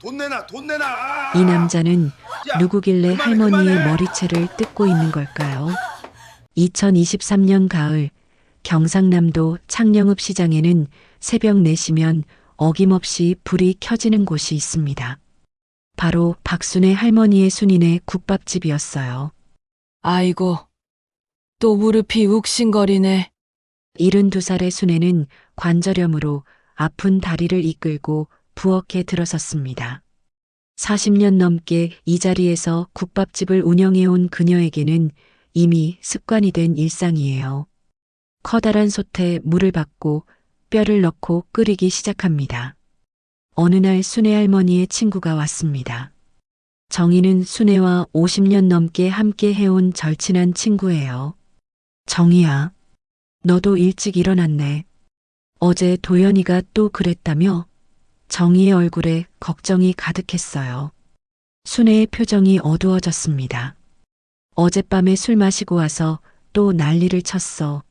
돈 내놔, 돈 내놔. 이 남자는 야, 누구길래 그만해, 할머니의 그만해. 머리채를 뜯고 있는 걸까요? 2023년 가을 경상남도 창녕읍 시장에는 새벽 4시면 어김없이 불이 켜지는 곳이 있습니다. 바로 박순애 할머니의 순인의 국밥집이었어요. 아이고, 또 무릎이 욱신거리네. 72살의 순애는 관절염으로 아픈 다리를 이끌고 부엌에 들어섰습니다. 40년 넘게 이 자리에서 국밥집을 운영해온 그녀에게는 이미 습관이 된 일상이에요. 커다란 솥에 물을 받고 뼈를 넣고 끓이기 시작합니다. 어느 날 순애 할머니의 친구가 왔습니다. 정희는 순애와 50년 넘게 함께 해온 절친한 친구예요. 정희야, 너도 일찍 일어났네. 어제 도연이가 또 그랬다며? 정희의 얼굴에 걱정이 가득했어요. 순애의 표정이 어두워졌습니다. 어젯밤에 술 마시고 와서 또 난리를 쳤어.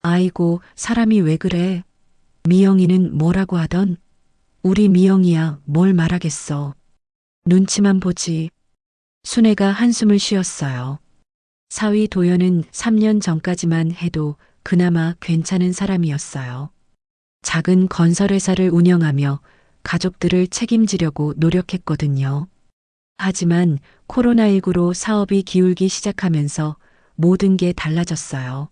아이고, 사람이 왜 그래? 미영이는 뭐라고 하던? 우리 미영이야 뭘 말하겠어. 눈치만 보지. 순애가 한숨을 쉬었어요. 사위 도연은 3년 전까지만 해도 그나마 괜찮은 사람이었어요. 작은 건설회사를 운영하며 가족들을 책임지려고 노력했거든요. 하지만 코로나19로 사업이 기울기 시작하면서 모든 게 달라졌어요.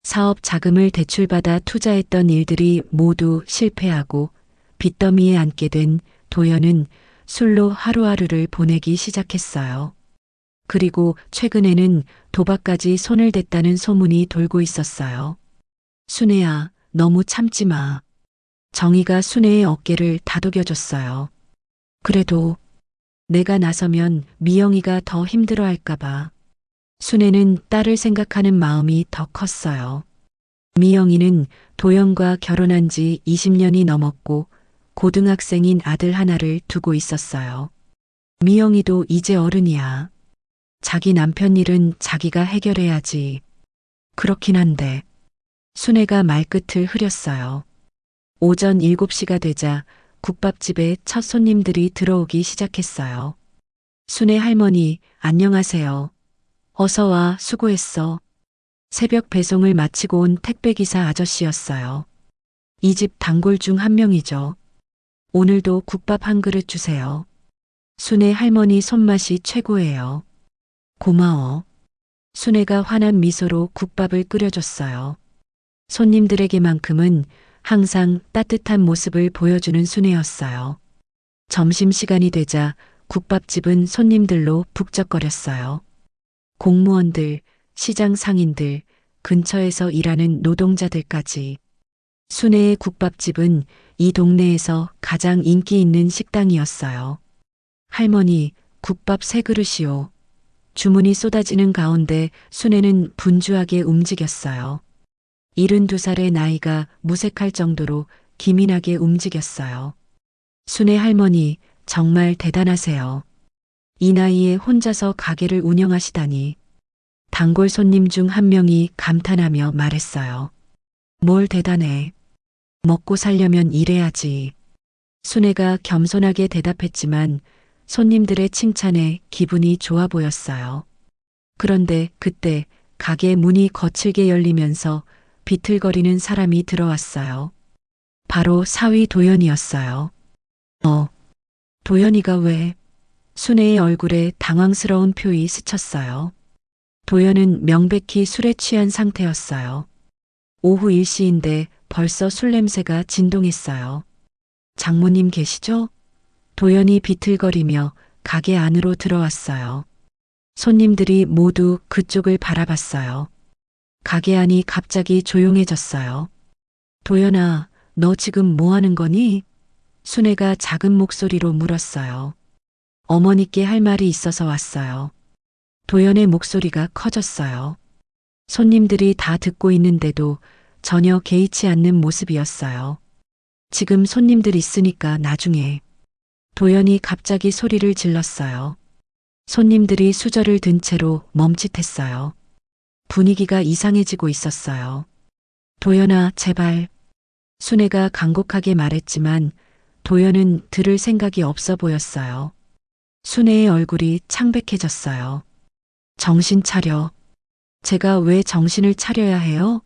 사업 자금을 대출받아 투자했던 일들이 모두 실패하고 빚더미에 앉게 된 도연은 술로 하루하루를 보내기 시작했어요. 그리고 최근에는 도박까지 손을 댔다는 소문이 돌고 있었어요. 순애야, 너무 참지 마. 정희가 순애의 어깨를 다독여줬어요. 그래도 내가 나서면 미영이가 더 힘들어할까봐. 순애는 딸을 생각하는 마음이 더 컸어요. 미영이는 도연과 결혼한 지 20년이 넘었고 고등학생인 아들 하나를 두고 있었어요. 미영이도 이제 어른이야. 자기 남편 일은 자기가 해결해야지. 그렇긴 한데. 순애가 말끝을 흐렸어요. 오전 7시가 되자 국밥집에 첫 손님들이 들어오기 시작했어요. 순애 할머니, 안녕하세요. 어서 와, 수고했어. 새벽 배송을 마치고 온 택배기사 아저씨였어요. 이 집 단골 중 한 명이죠. 오늘도 국밥 한 그릇 주세요. 순애 할머니 손맛이 최고예요. 고마워. 순애가 환한 미소로 국밥을 끓여줬어요. 손님들에게만큼은 항상 따뜻한 모습을 보여주는 순애였어요. 점심시간이 되자 국밥집은 손님들로 북적거렸어요. 공무원들, 시장 상인들, 근처에서 일하는 노동자들까지. 순애의 국밥집은 이 동네에서 가장 인기 있는 식당이었어요. 할머니, 국밥 3그릇이요. 주문이 쏟아지는 가운데 순애는 분주하게 움직였어요. 72살의 나이가 무색할 정도로 기민하게 움직였어요. 순애 할머니, 정말 대단하세요. 이 나이에 혼자서 가게를 운영하시다니. 단골 손님 중 한 명이 감탄하며 말했어요. 뭘 대단해. 먹고 살려면 일해야지. 순애가 겸손하게 대답했지만 손님들의 칭찬에 기분이 좋아 보였어요. 그런데 그때 가게 문이 거칠게 열리면서 비틀거리는 사람이 들어왔어요. 바로 사위 도연이었어요. 도연이가 왜? 순애의 얼굴에 당황스러운 표이 스쳤어요. 도연은 명백히 술에 취한 상태였어요. 오후 1시인데 벌써 술 냄새가 진동했어요. 장모님 계시죠? 도연이 비틀거리며 가게 안으로 들어왔어요. 손님들이 모두 그쪽을 바라봤어요. 가게 안이 갑자기 조용해졌어요. 도연아, 너 지금 뭐 하는 거니? 순애가 작은 목소리로 물었어요. 어머니께 할 말이 있어서 왔어요. 도연의 목소리가 커졌어요. 손님들이 다 듣고 있는데도 전혀 개의치 않는 모습이었어요. 지금 손님들 있으니까 나중에. 도연이 갑자기 소리를 질렀어요. 손님들이 수저를 든 채로 멈칫했어요. 분위기가 이상해지고 있었어요. 도연아, 제발. 순애가 간곡하게 말했지만 도연은 들을 생각이 없어 보였어요. 순애의 얼굴이 창백해졌어요. 정신 차려. 제가 왜 정신을 차려야 해요?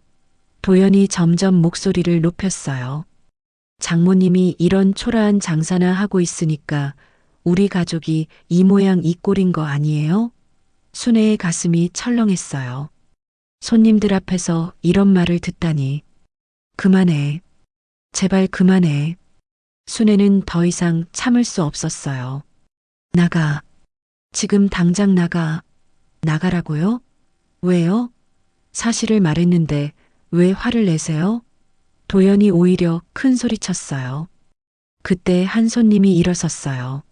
도연이 점점 목소리를 높였어요. 장모님이 이런 초라한 장사나 하고 있으니까 우리 가족이 이 모양 이 꼴인 거 아니에요? 순애의 가슴이 철렁했어요. 손님들 앞에서 이런 말을 듣다니. 그만해. 제발 그만해. 순애는 더 이상 참을 수 없었어요. 나가. 지금 당장 나가. 나가라고요? 왜요? 사실을 말했는데 왜 화를 내세요? 도연이 오히려 큰 소리 쳤어요. 그때 한 손님이 일어섰어요.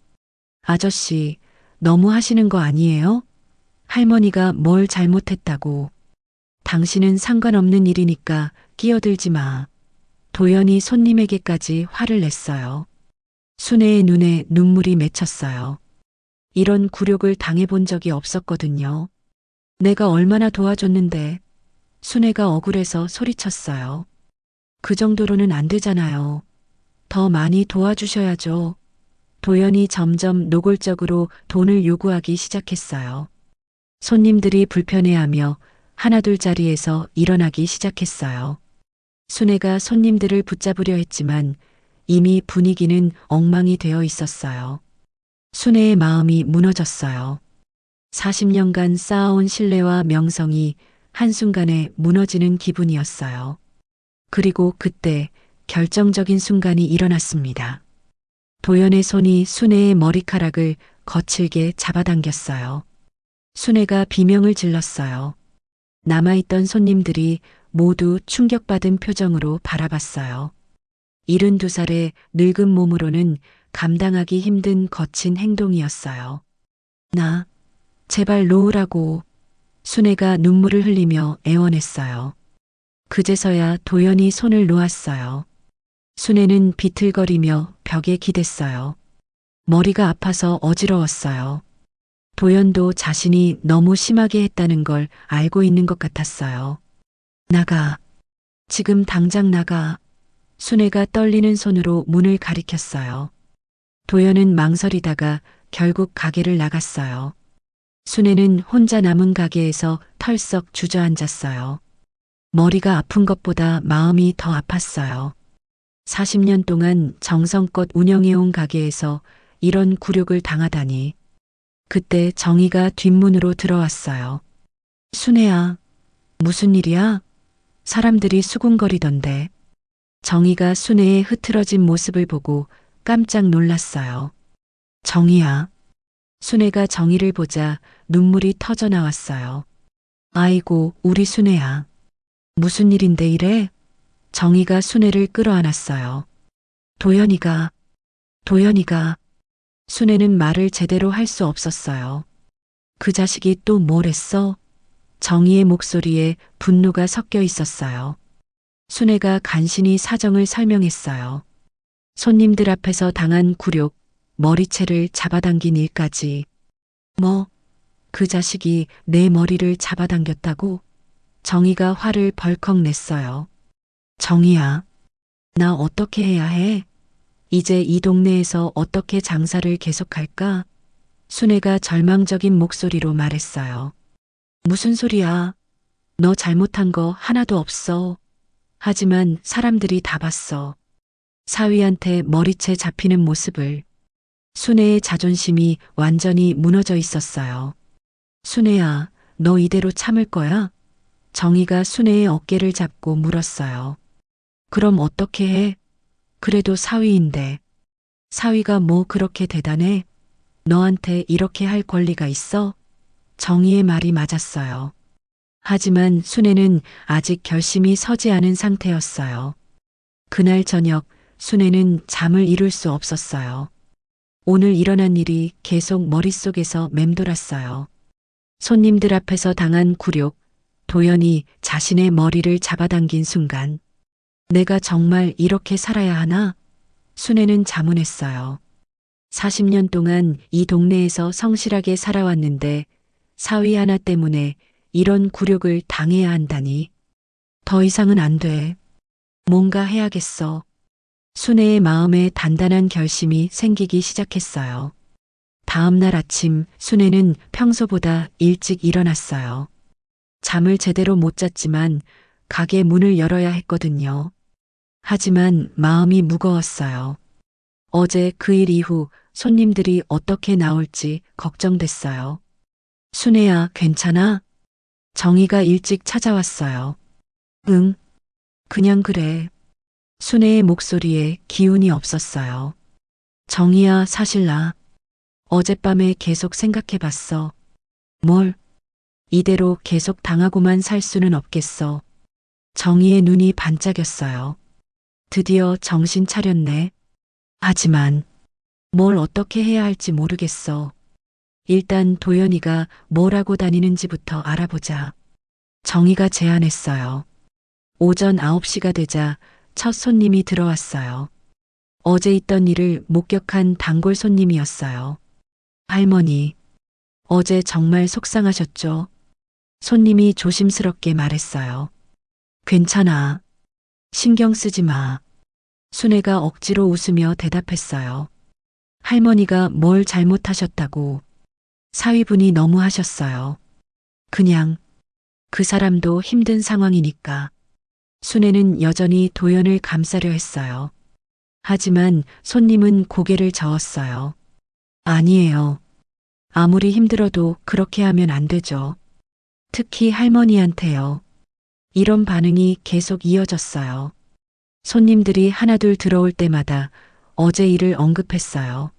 아저씨, 너무 하시는 거 아니에요? 할머니가 뭘 잘못했다고. 당신은 상관없는 일이니까 끼어들지 마. 도연이 손님에게까지 화를 냈어요. 순애의 눈에 눈물이 맺혔어요. 이런 굴욕을 당해본 적이 없었거든요. 내가 얼마나 도와줬는데. 순애가 억울해서 소리쳤어요. 그 정도로는 안 되잖아요. 더 많이 도와주셔야죠. 도연이 점점 노골적으로 돈을 요구하기 시작했어요. 손님들이 불편해하며 하나둘 자리에서 일어나기 시작했어요. 순애가 손님들을 붙잡으려 했지만 이미 분위기는 엉망이 되어 있었어요. 순애의 마음이 무너졌어요. 40년간 쌓아온 신뢰와 명성이 한순간에 무너지는 기분이었어요. 그리고 그때 결정적인 순간이 일어났습니다. 도연의 손이 순애의 머리카락을 거칠게 잡아당겼어요. 순애가 비명을 질렀어요. 남아있던 손님들이 모두 충격받은 표정으로 바라봤어요. 72살의 늙은 몸으로는 감당하기 힘든 거친 행동이었어요. 나, 제발 놓으라고. 순애가 눈물을 흘리며 애원했어요. 그제서야 도연이 손을 놓았어요. 순애는 비틀거리며 벽에 기댔어요. 머리가 아파서 어지러웠어요. 도연도 자신이 너무 심하게 했다는 걸 알고 있는 것 같았어요. 나가. 지금 당장 나가. 순애가 떨리는 손으로 문을 가리켰어요. 도연은 망설이다가 결국 가게를 나갔어요. 순애는 혼자 남은 가게에서 털썩 주저앉았어요. 머리가 아픈 것보다 마음이 더 아팠어요. 40년 동안 정성껏 운영해온 가게에서 이런 굴욕을 당하다니. 그때 정희가 뒷문으로 들어왔어요. 순애야, 무슨 일이야? 사람들이 수군거리던데. 정희가 순애의 흐트러진 모습을 보고 깜짝 놀랐어요. 정희야. 순애가 정희를 보자 눈물이 터져 나왔어요. 아이고, 우리 순애야. 무슨 일인데 이래? 정희가 순애를 끌어안았어요. 도연이가. 순애는 말을 제대로 할 수 없었어요. 그 자식이 또 뭘 했어? 정희의 목소리에 분노가 섞여 있었어요. 순애가 간신히 사정을 설명했어요. 손님들 앞에서 당한 굴욕, 머리채를 잡아당긴 일까지. 뭐, 그 자식이 내 머리를 잡아당겼다고? 정희가 화를 벌컥 냈어요. 정희야, 나 어떻게 해야 해? 이제 이 동네에서 어떻게 장사를 계속할까? 순애가 절망적인 목소리로 말했어요. 무슨 소리야? 너 잘못한 거 하나도 없어. 하지만 사람들이 다 봤어. 사위한테 머리채 잡히는 모습을. 순애의 자존심이 완전히 무너져 있었어요. 순애야, 너 이대로 참을 거야? 정희가 순애의 어깨를 잡고 물었어요. 그럼 어떻게 해? 그래도 사위인데. 사위가 뭐 그렇게 대단해? 너한테 이렇게 할 권리가 있어? 정희의 말이 맞았어요. 하지만 순애는 아직 결심이 서지 않은 상태였어요. 그날 저녁 순애는 잠을 이룰 수 없었어요. 오늘 일어난 일이 계속 머릿속에서 맴돌았어요. 손님들 앞에서 당한 굴욕, 도연이 자신의 머리를 잡아당긴 순간. 내가 정말 이렇게 살아야 하나? 순애는 자문했어요. 40년 동안 이 동네에서 성실하게 살아왔는데 사위 하나 때문에 이런 굴욕을 당해야 한다니. 더 이상은 안 돼. 뭔가 해야겠어. 순애의 마음에 단단한 결심이 생기기 시작했어요. 다음 날 아침 순애는 평소보다 일찍 일어났어요. 잠을 제대로 못 잤지만 가게 문을 열어야 했거든요. 하지만 마음이 무거웠어요. 어제 그 일 이후 손님들이 어떻게 나올지 걱정됐어요. 순애야, 괜찮아? 정희가 일찍 찾아왔어요. 응, 그냥 그래. 순애의 목소리에 기운이 없었어요. 정희야, 사실 나 어젯밤에 계속 생각해봤어. 뭘? 이대로 계속 당하고만 살 수는 없겠어. 정희의 눈이 반짝였어요. 드디어 정신 차렸네. 하지만 뭘 어떻게 해야 할지 모르겠어. 일단 도연이가 뭘 하고 다니는지부터 알아보자. 정희가 제안했어요. 오전 9시가 되자 첫 손님이 들어왔어요. 어제 있던 일을 목격한 단골 손님이었어요. 할머니, 어제 정말 속상하셨죠? 손님이 조심스럽게 말했어요. 괜찮아. 신경 쓰지 마. 순애가 억지로 웃으며 대답했어요. 할머니가 뭘 잘못하셨다고. 사위분이 너무 하셨어요. 그냥 그 사람도 힘든 상황이니까. 순애는 여전히 도연을 감싸려 했어요. 하지만 손님은 고개를 저었어요. 아니에요. 아무리 힘들어도 그렇게 하면 안 되죠. 특히 할머니한테요. 이런 반응이 계속 이어졌어요. 손님들이 하나둘 들어올 때마다 어제 일을 언급했어요.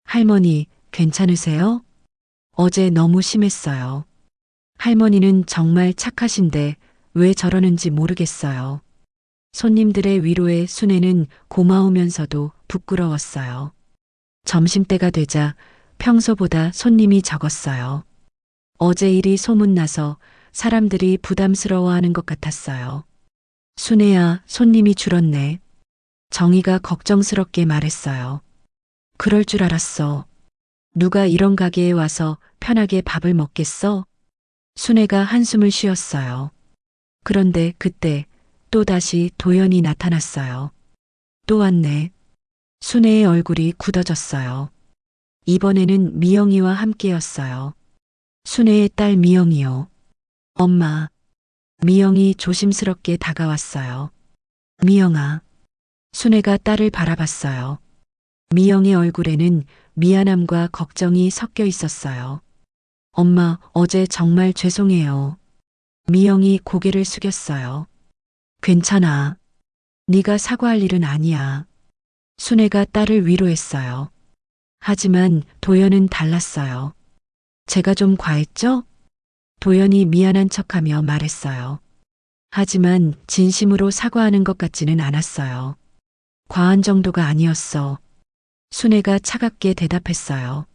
할머니, 괜찮으세요? 어제 너무 심했어요. 할머니는 정말 착하신데 왜 저러는지 모르겠어요. 손님들의 위로에 순애는 고마우면서도 부끄러웠어요. 점심때가 되자 평소보다 손님이 적었어요. 어제 일이 소문나서 사람들이 부담스러워하는 것 같았어요. 순애야, 손님이 줄었네. 정희가 걱정스럽게 말했어요. 그럴 줄 알았어. 누가 이런 가게에 와서 편하게 밥을 먹겠어? 순애가 한숨을 쉬었어요. 그런데 그때 또다시 도연이 나타났어요. 또 왔네. 순애의 얼굴이 굳어졌어요. 이번에는 미영이와 함께였어요. 순애의 딸 미영이요. 엄마. 미영이 조심스럽게 다가왔어요. 미영아. 순애가 딸을 바라봤어요. 미영의 얼굴에는 미안함과 걱정이 섞여 있었어요. 엄마, 어제 정말 죄송해요. 미영이 고개를 숙였어요. 괜찮아. 네가 사과할 일은 아니야. 순애가 딸을 위로했어요. 하지만 도연은 달랐어요. 제가 좀 과했죠? 도연이 미안한 척하며 말했어요. 하지만 진심으로 사과하는 것 같지는 않았어요. 과한 정도가 아니었어. 순애가 차갑게 대답했어요.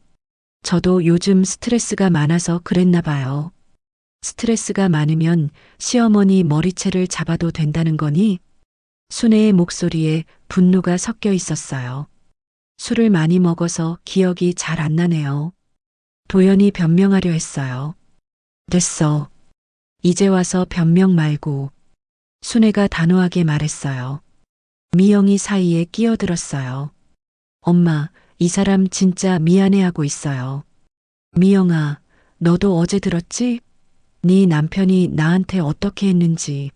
저도 요즘 스트레스가 많아서 그랬나 봐요. 스트레스가 많으면 시어머니 머리채를 잡아도 된다는 거니? 순애의 목소리에 분노가 섞여 있었어요. 술을 많이 먹어서 기억이 잘 안 나네요. 도연이 변명하려 했어요. 됐어. 이제 와서 변명 말고. 순애가 단호하게 말했어요. 미영이 사이에 끼어들었어요. 엄마, 이 사람 진짜 미안해하고 있어요. 미영아, 너도 어제 들었지? 네 남편이 나한테 어떻게 했는지.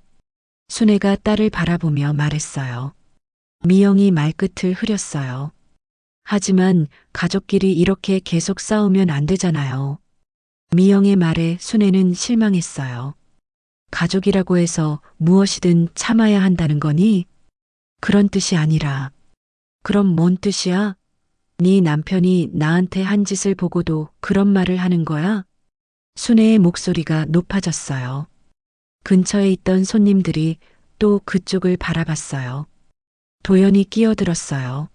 순애가 딸을 바라보며 말했어요. 미영이 말끝을 흐렸어요. 하지만 가족끼리 이렇게 계속 싸우면 안 되잖아요. 미영의 말에 순애는 실망했어요. 가족이라고 해서 무엇이든 참아야 한다는 거니? 그런 뜻이 아니라. 그럼 뭔 뜻이야? 네 남편이 나한테 한 짓을 보고도 그런 말을 하는 거야? 순애의 목소리가 높아졌어요. 근처에 있던 손님들이 또 그쪽을 바라봤어요. 도연이 끼어들었어요.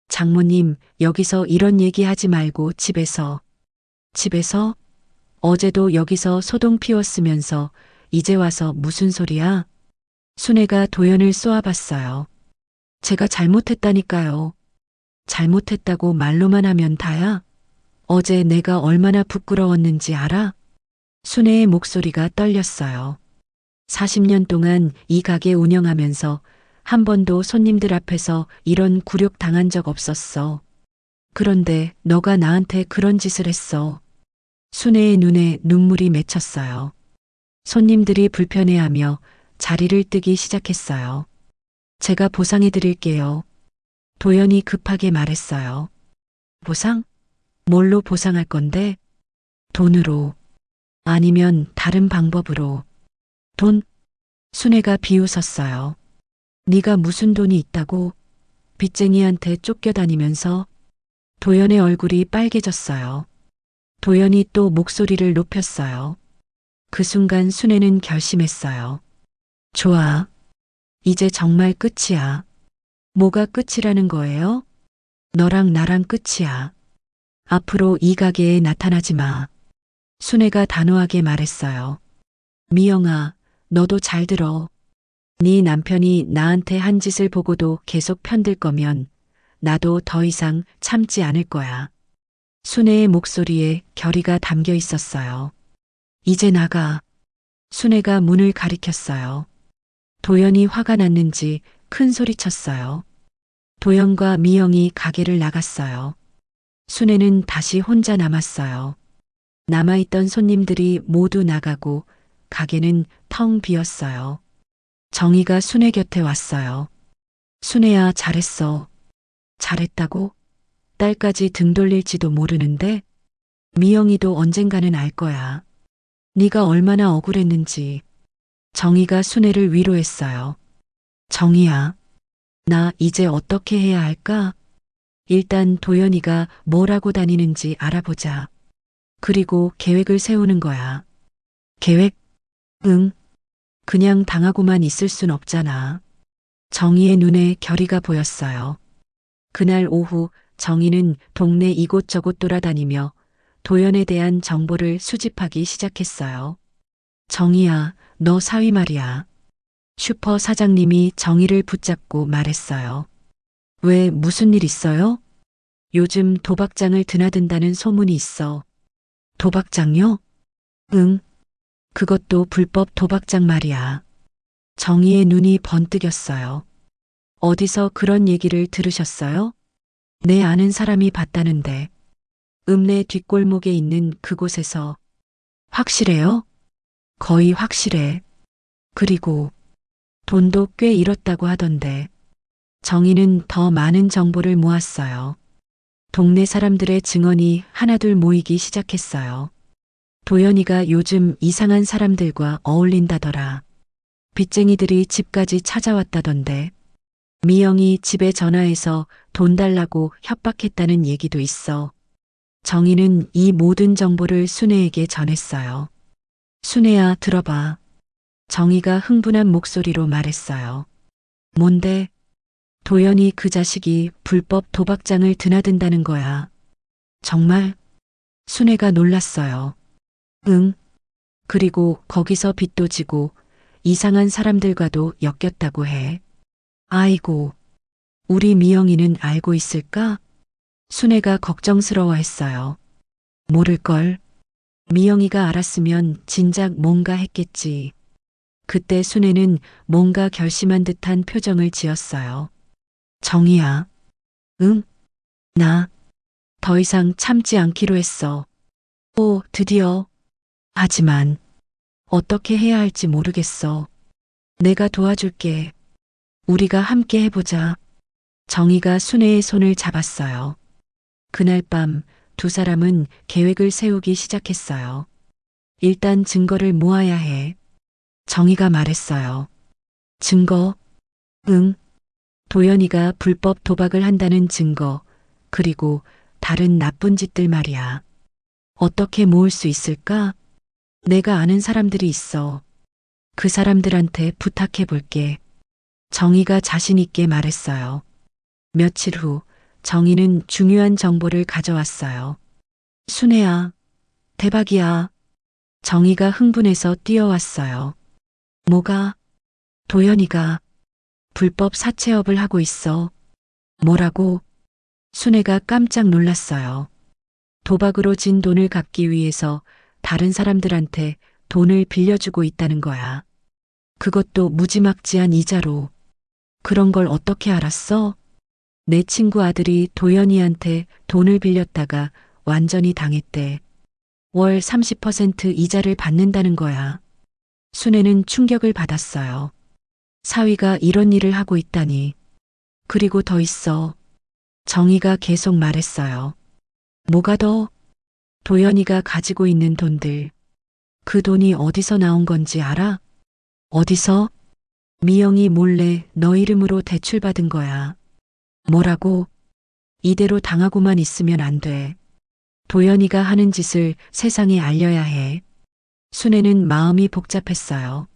장모님, 여기서 이런 얘기 하지 말고 집에서. 집에서? 어제도 여기서 소동 피웠으면서 이제 와서 무슨 소리야? 순애가 도연을 쏘아봤어요. 제가 잘못했다니까요. 잘못했다고 말로만 하면 다야? 어제 내가 얼마나 부끄러웠는지 알아? 순애의 목소리가 떨렸어요. 40년 동안 이 가게 운영하면서 한 번도 손님들 앞에서 이런 굴욕 당한 적 없었어. 그런데 너가 나한테 그런 짓을 했어. 순애의 눈에 눈물이 맺혔어요. 손님들이 불편해하며 자리를 뜨기 시작했어요. 제가 보상해 드릴게요. 도연이 급하게 말했어요. 보상? 뭘로 보상할 건데? 돈으로. 아니면 다른 방법으로. 돈? 순애가 비웃었어요. 네가 무슨 돈이 있다고? 빚쟁이한테 쫓겨다니면서. 도연의 얼굴이 빨개졌어요. 도연이 또 목소리를 높였어요. 그 순간 순애는 결심했어요. 좋아. 이제 정말 끝이야. 뭐가 끝이라는 거예요? 너랑 나랑 끝이야. 앞으로 이 가게에 나타나지 마. 순애가 단호하게 말했어요. 미영아, 너도 잘 들어. 네 남편이 나한테 한 짓을 보고도 계속 편들 거면 나도 더 이상 참지 않을 거야. 순애의 목소리에 결의가 담겨 있었어요. 이제 나가. 순애가 문을 가리켰어요. 도연이 화가 났는지 큰 소리 쳤어요. 도연과 미영이 가게를 나갔어요. 순애는 다시 혼자 남았어요. 남아있던 손님들이 모두 나가고 가게는 텅 비었어요. 정희가 순애 곁에 왔어요. 순애야, 잘했어. 잘했다고? 딸까지 등 돌릴지도 모르는데? 미영이도 언젠가는 알 거야. 네가 얼마나 억울했는지. 정희가 순애를 위로했어요. 정희야, 나 이제 어떻게 해야 할까? 일단 도연이가 뭘 하고 다니는지 알아보자. 그리고 계획을 세우는 거야. 계획? 응. 그냥 당하고만 있을 순 없잖아. 정희의 눈에 결의가 보였어요. 그날 오후 정희는 동네 이곳저곳 돌아다니며 도연에 대한 정보를 수집하기 시작했어요. 정희야, 너 사위 말이야. 슈퍼 사장님이 정희를 붙잡고 말했어요. 왜, 무슨 일 있어요? 요즘 도박장을 드나든다는 소문이 있어. 도박장요? 응. 그것도 불법 도박장 말이야. 정희의 눈이 번뜩였어요. 어디서 그런 얘기를 들으셨어요? 내 아는 사람이 봤다는데. 읍내 뒷골목에 있는 그곳에서. 확실해요? 거의 확실해. 그리고 돈도 꽤 잃었다고 하던데. 정희는 더 많은 정보를 모았어요. 동네 사람들의 증언이 하나둘 모이기 시작했어요. 도연이가 요즘 이상한 사람들과 어울린다더라. 빚쟁이들이 집까지 찾아왔다던데. 미영이 집에 전화해서 돈 달라고 협박했다는 얘기도 있어. 정희는 이 모든 정보를 순애에게 전했어요. 순애야, 들어봐. 정희가 흥분한 목소리로 말했어요. 뭔데? 도연이 그 자식이 불법 도박장을 드나든다는 거야. 정말? 순애가 놀랐어요. 응. 그리고 거기서 빚도 지고 이상한 사람들과도 엮였다고 해. 아이고, 우리 미영이는 알고 있을까? 순애가 걱정스러워했어요. 모를걸. 미영이가 알았으면 진작 뭔가 했겠지. 그때 순애는 뭔가 결심한 듯한 표정을 지었어요. 정희야. 응? 나 더 이상 참지 않기로 했어. 오, 드디어. 하지만 어떻게 해야 할지 모르겠어. 내가 도와줄게. 우리가 함께 해보자. 정희가 순애의 손을 잡았어요. 그날 밤 두 사람은 계획을 세우기 시작했어요. 일단 증거를 모아야 해. 정희가 말했어요. 증거? 응. 도연이가 불법 도박을 한다는 증거, 그리고 다른 나쁜 짓들 말이야. 어떻게 모을 수 있을까? 내가 아는 사람들이 있어. 그 사람들한테 부탁해 볼게. 정희가 자신 있게 말했어요. 며칠 후 정희는 중요한 정보를 가져왔어요. 순애야, 대박이야. 정희가 흥분해서 뛰어왔어요. 뭐가? 도연이가 불법 사채업을 하고 있어. 뭐라고? 순애가 깜짝 놀랐어요. 도박으로 진 돈을 갚기 위해서 다른 사람들한테 돈을 빌려주고 있다는 거야. 그것도 무지막지한 이자로. 그런 걸 어떻게 알았어? 내 친구 아들이 도연이한테 돈을 빌렸다가 완전히 당했대. 월 30% 이자를 받는다는 거야. 순애는 충격을 받았어요. 사위가 이런 일을 하고 있다니. 그리고 더 있어. 정희가 계속 말했어요. 뭐가 더? 도연이가 가지고 있는 돈들. 그 돈이 어디서 나온 건지 알아? 어디서? 미영이 몰래 너 이름으로 대출받은 거야. 뭐라고? 이대로 당하고만 있으면 안 돼. 도연이가 하는 짓을 세상에 알려야 해. 순애는 마음이 복잡했어요.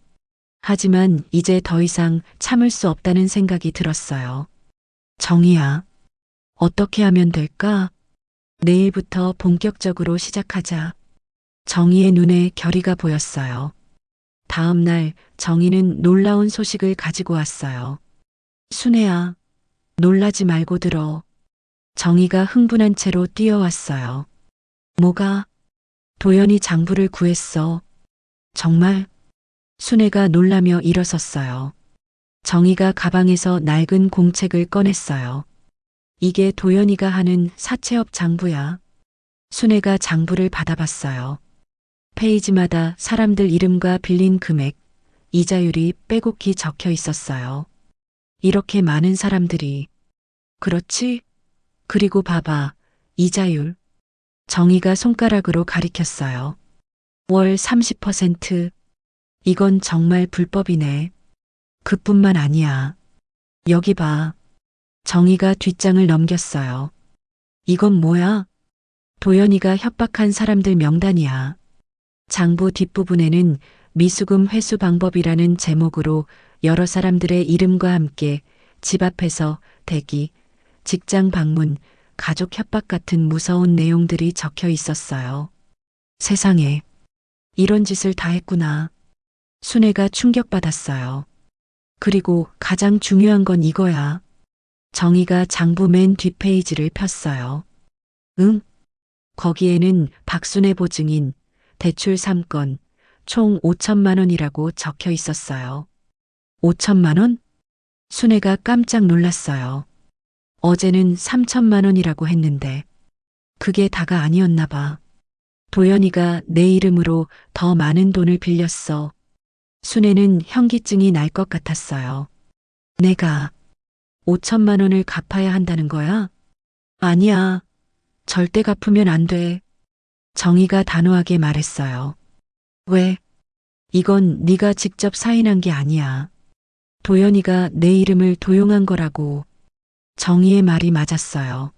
하지만 이제 더 이상 참을 수 없다는 생각이 들었어요. 정희야, 어떻게 하면 될까? 내일부터 본격적으로 시작하자. 정희의 눈에 결의가 보였어요. 다음 날 정희는 놀라운 소식을 가지고 왔어요. 순애야, 놀라지 말고 들어. 정희가 흥분한 채로 뛰어왔어요. 뭐가? 도연이 장부를 구했어. 정말? 순애가 놀라며 일어섰어요. 정희가 가방에서 낡은 공책을 꺼냈어요. 이게 도연이가 하는 사채업 장부야. 순애가 장부를 받아봤어요. 페이지마다 사람들 이름과 빌린 금액, 이자율이 빼곡히 적혀 있었어요. 이렇게 많은 사람들이. 그렇지? 그리고 봐봐, 이자율. 정희가 손가락으로 가리켰어요. 월 30%. 이건 정말 불법이네. 그뿐만 아니야. 여기 봐. 정희가 뒷장을 넘겼어요. 이건 뭐야? 도연이가 협박한 사람들 명단이야. 장부 뒷부분에는 미수금 회수 방법이라는 제목으로 여러 사람들의 이름과 함께 집 앞에서 대기, 직장 방문, 가족 협박 같은 무서운 내용들이 적혀 있었어요. 세상에, 이런 짓을 다 했구나. 순애가 충격받았어요. 그리고 가장 중요한 건 이거야. 정희가 장부 맨 뒷페이지를 폈어요. 응? 거기에는 박순애 보증인, 대출 3건, 총 5천만 원이라고 적혀 있었어요. 5천만 원? 순애가 깜짝 놀랐어요. 어제는 3천만 원이라고 했는데 그게 다가 아니었나 봐. 도연이가 내 이름으로 더 많은 돈을 빌렸어. 순애는 현기증이 날 것 같았어요. 내가 5천만 원을 갚아야 한다는 거야? 아니야. 절대 갚으면 안 돼. 정희가 단호하게 말했어요. 왜? 이건 네가 직접 사인한 게 아니야. 도연이가 내 이름을 도용한 거라고. 정희의 말이 맞았어요.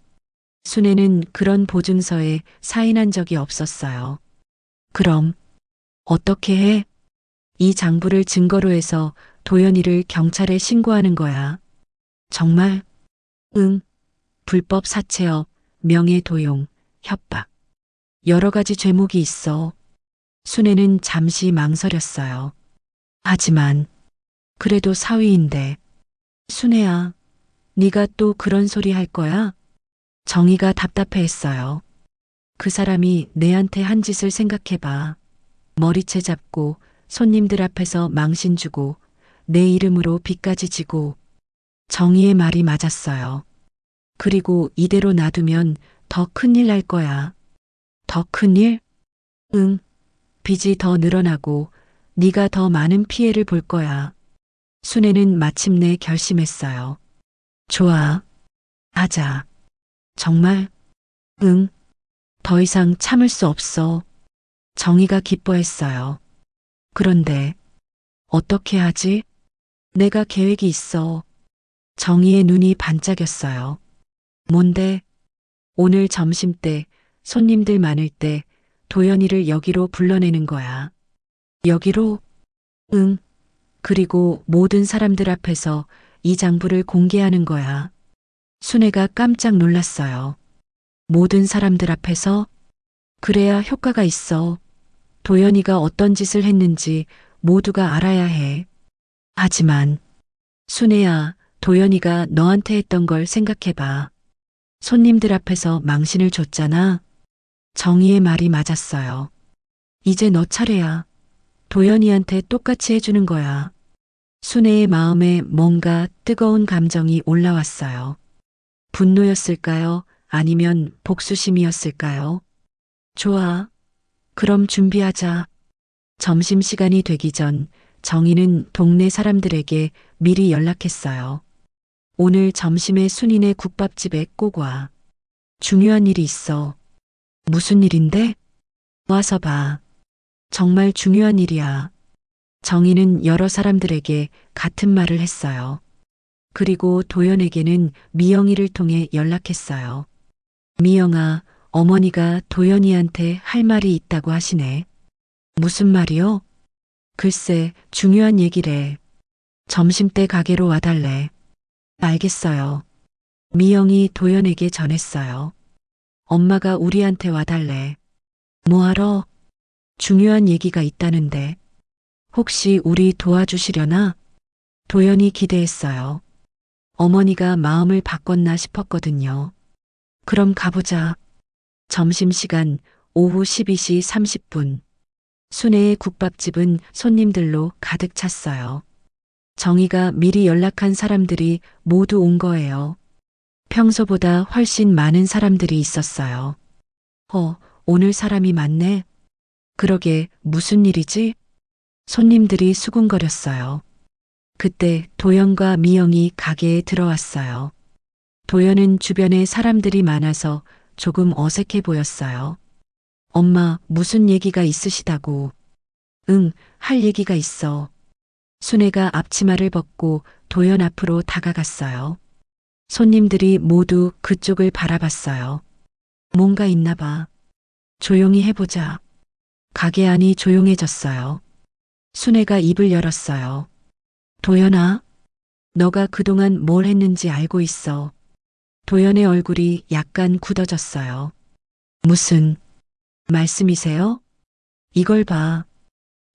순애는 그런 보증서에 사인한 적이 없었어요. 그럼 어떻게 해? 이 장부를 증거로 해서 도연이를 경찰에 신고하는 거야. 정말? 응. 불법 사채업, 명예도용, 협박. 여러 가지 죄목이 있어. 순애는 잠시 망설였어요. 하지만 그래도 사위인데. 순애야, 네가 또 그런 소리 할 거야? 정희가 답답해했어요. 그 사람이 내한테 한 짓을 생각해봐. 머리채 잡고 손님들 앞에서 망신 주고 내 이름으로 빚까지 지고. 정희의 말이 맞았어요. 그리고 이대로 놔두면 더 큰일 날 거야. 더 큰일? 응. 빚이 더 늘어나고 네가 더 많은 피해를 볼 거야. 순애는 마침내 결심했어요. 좋아. 하자. 정말? 응. 더 이상 참을 수 없어. 정희가 기뻐했어요. 그런데 어떻게 하지? 내가 계획이 있어. 정희의 눈이 반짝였어요. 뭔데? 오늘 점심때 손님들 많을 때 도연이를 여기로 불러내는 거야. 여기로? 응. 그리고 모든 사람들 앞에서 이 장부를 공개하는 거야. 순애가 깜짝 놀랐어요. 모든 사람들 앞에서? 그래야 효과가 있어. 도연이가 어떤 짓을 했는지 모두가 알아야 해. 하지만 순애야, 도연이가 너한테 했던 걸 생각해봐. 손님들 앞에서 망신을 줬잖아. 정희의 말이 맞았어요. 이제 너 차례야. 도연이한테 똑같이 해주는 거야. 순애의 마음에 뭔가 뜨거운 감정이 올라왔어요. 분노였을까요? 아니면 복수심이었을까요? 좋아. 그럼 준비하자. 점심시간이 되기 전 정희는 동네 사람들에게 미리 연락했어요. 오늘 점심에 순이네 국밥집에 꼭 와. 중요한 일이 있어. 무슨 일인데? 와서 봐. 정말 중요한 일이야. 정희는 여러 사람들에게 같은 말을 했어요. 그리고 도연에게는 미영이를 통해 연락했어요. 미영아, 어머니가 도연이한테 할 말이 있다고 하시네. 무슨 말이요? 글쎄, 중요한 얘기래. 점심때 가게로 와달래. 알겠어요. 미영이 도연에게 전했어요. 엄마가 우리한테 와달래. 뭐하러? 중요한 얘기가 있다는데. 혹시 우리 도와주시려나? 도연이 기대했어요. 어머니가 마음을 바꿨나 싶었거든요. 그럼 가보자. 점심시간 오후 12시 30분. 순애의 국밥집은 손님들로 가득 찼어요. 정희가 미리 연락한 사람들이 모두 온 거예요. 평소보다 훨씬 많은 사람들이 있었어요. 오늘 사람이 많네. 그러게, 무슨 일이지? 손님들이 수군거렸어요. 그때 도연과 미영이 가게에 들어왔어요. 도연은 주변에 사람들이 많아서 조금 어색해 보였어요. 엄마, 무슨 얘기가 있으시다고. 응, 할 얘기가 있어. 순애가 앞치마를 벗고 도연 앞으로 다가갔어요. 손님들이 모두 그쪽을 바라봤어요. 뭔가 있나 봐. 조용히 해보자. 가게 안이 조용해졌어요. 순애가 입을 열었어요. 도연아, 너가 그동안 뭘 했는지 알고 있어. 도연의 얼굴이 약간 굳어졌어요. 무슨 말씀이세요? 이걸 봐.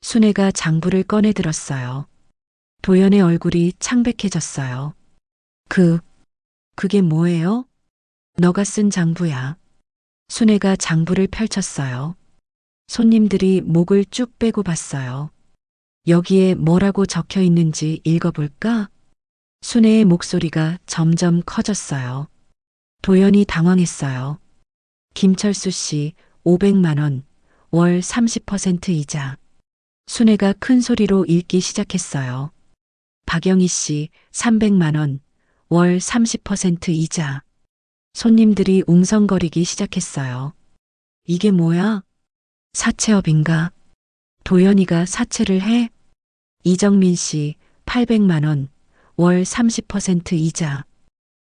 순애가 장부를 꺼내 들었어요. 도연의 얼굴이 창백해졌어요. 그게 뭐예요? 너가 쓴 장부야. 순애가 장부를 펼쳤어요. 손님들이 목을 쭉 빼고 봤어요. 여기에 뭐라고 적혀 있는지 읽어볼까? 순애의 목소리가 점점 커졌어요. 도연이 당황했어요. 김철수 씨 500만 원, 월 30% 이자. 순애가 큰 소리로 읽기 시작했어요. 박영희 씨 300만 원, 월 30% 이자. 손님들이 웅성거리기 시작했어요. 이게 뭐야? 사채업인가? 도연이가 사채를 해? 이정민 씨 800만 원, 월 30% 이자.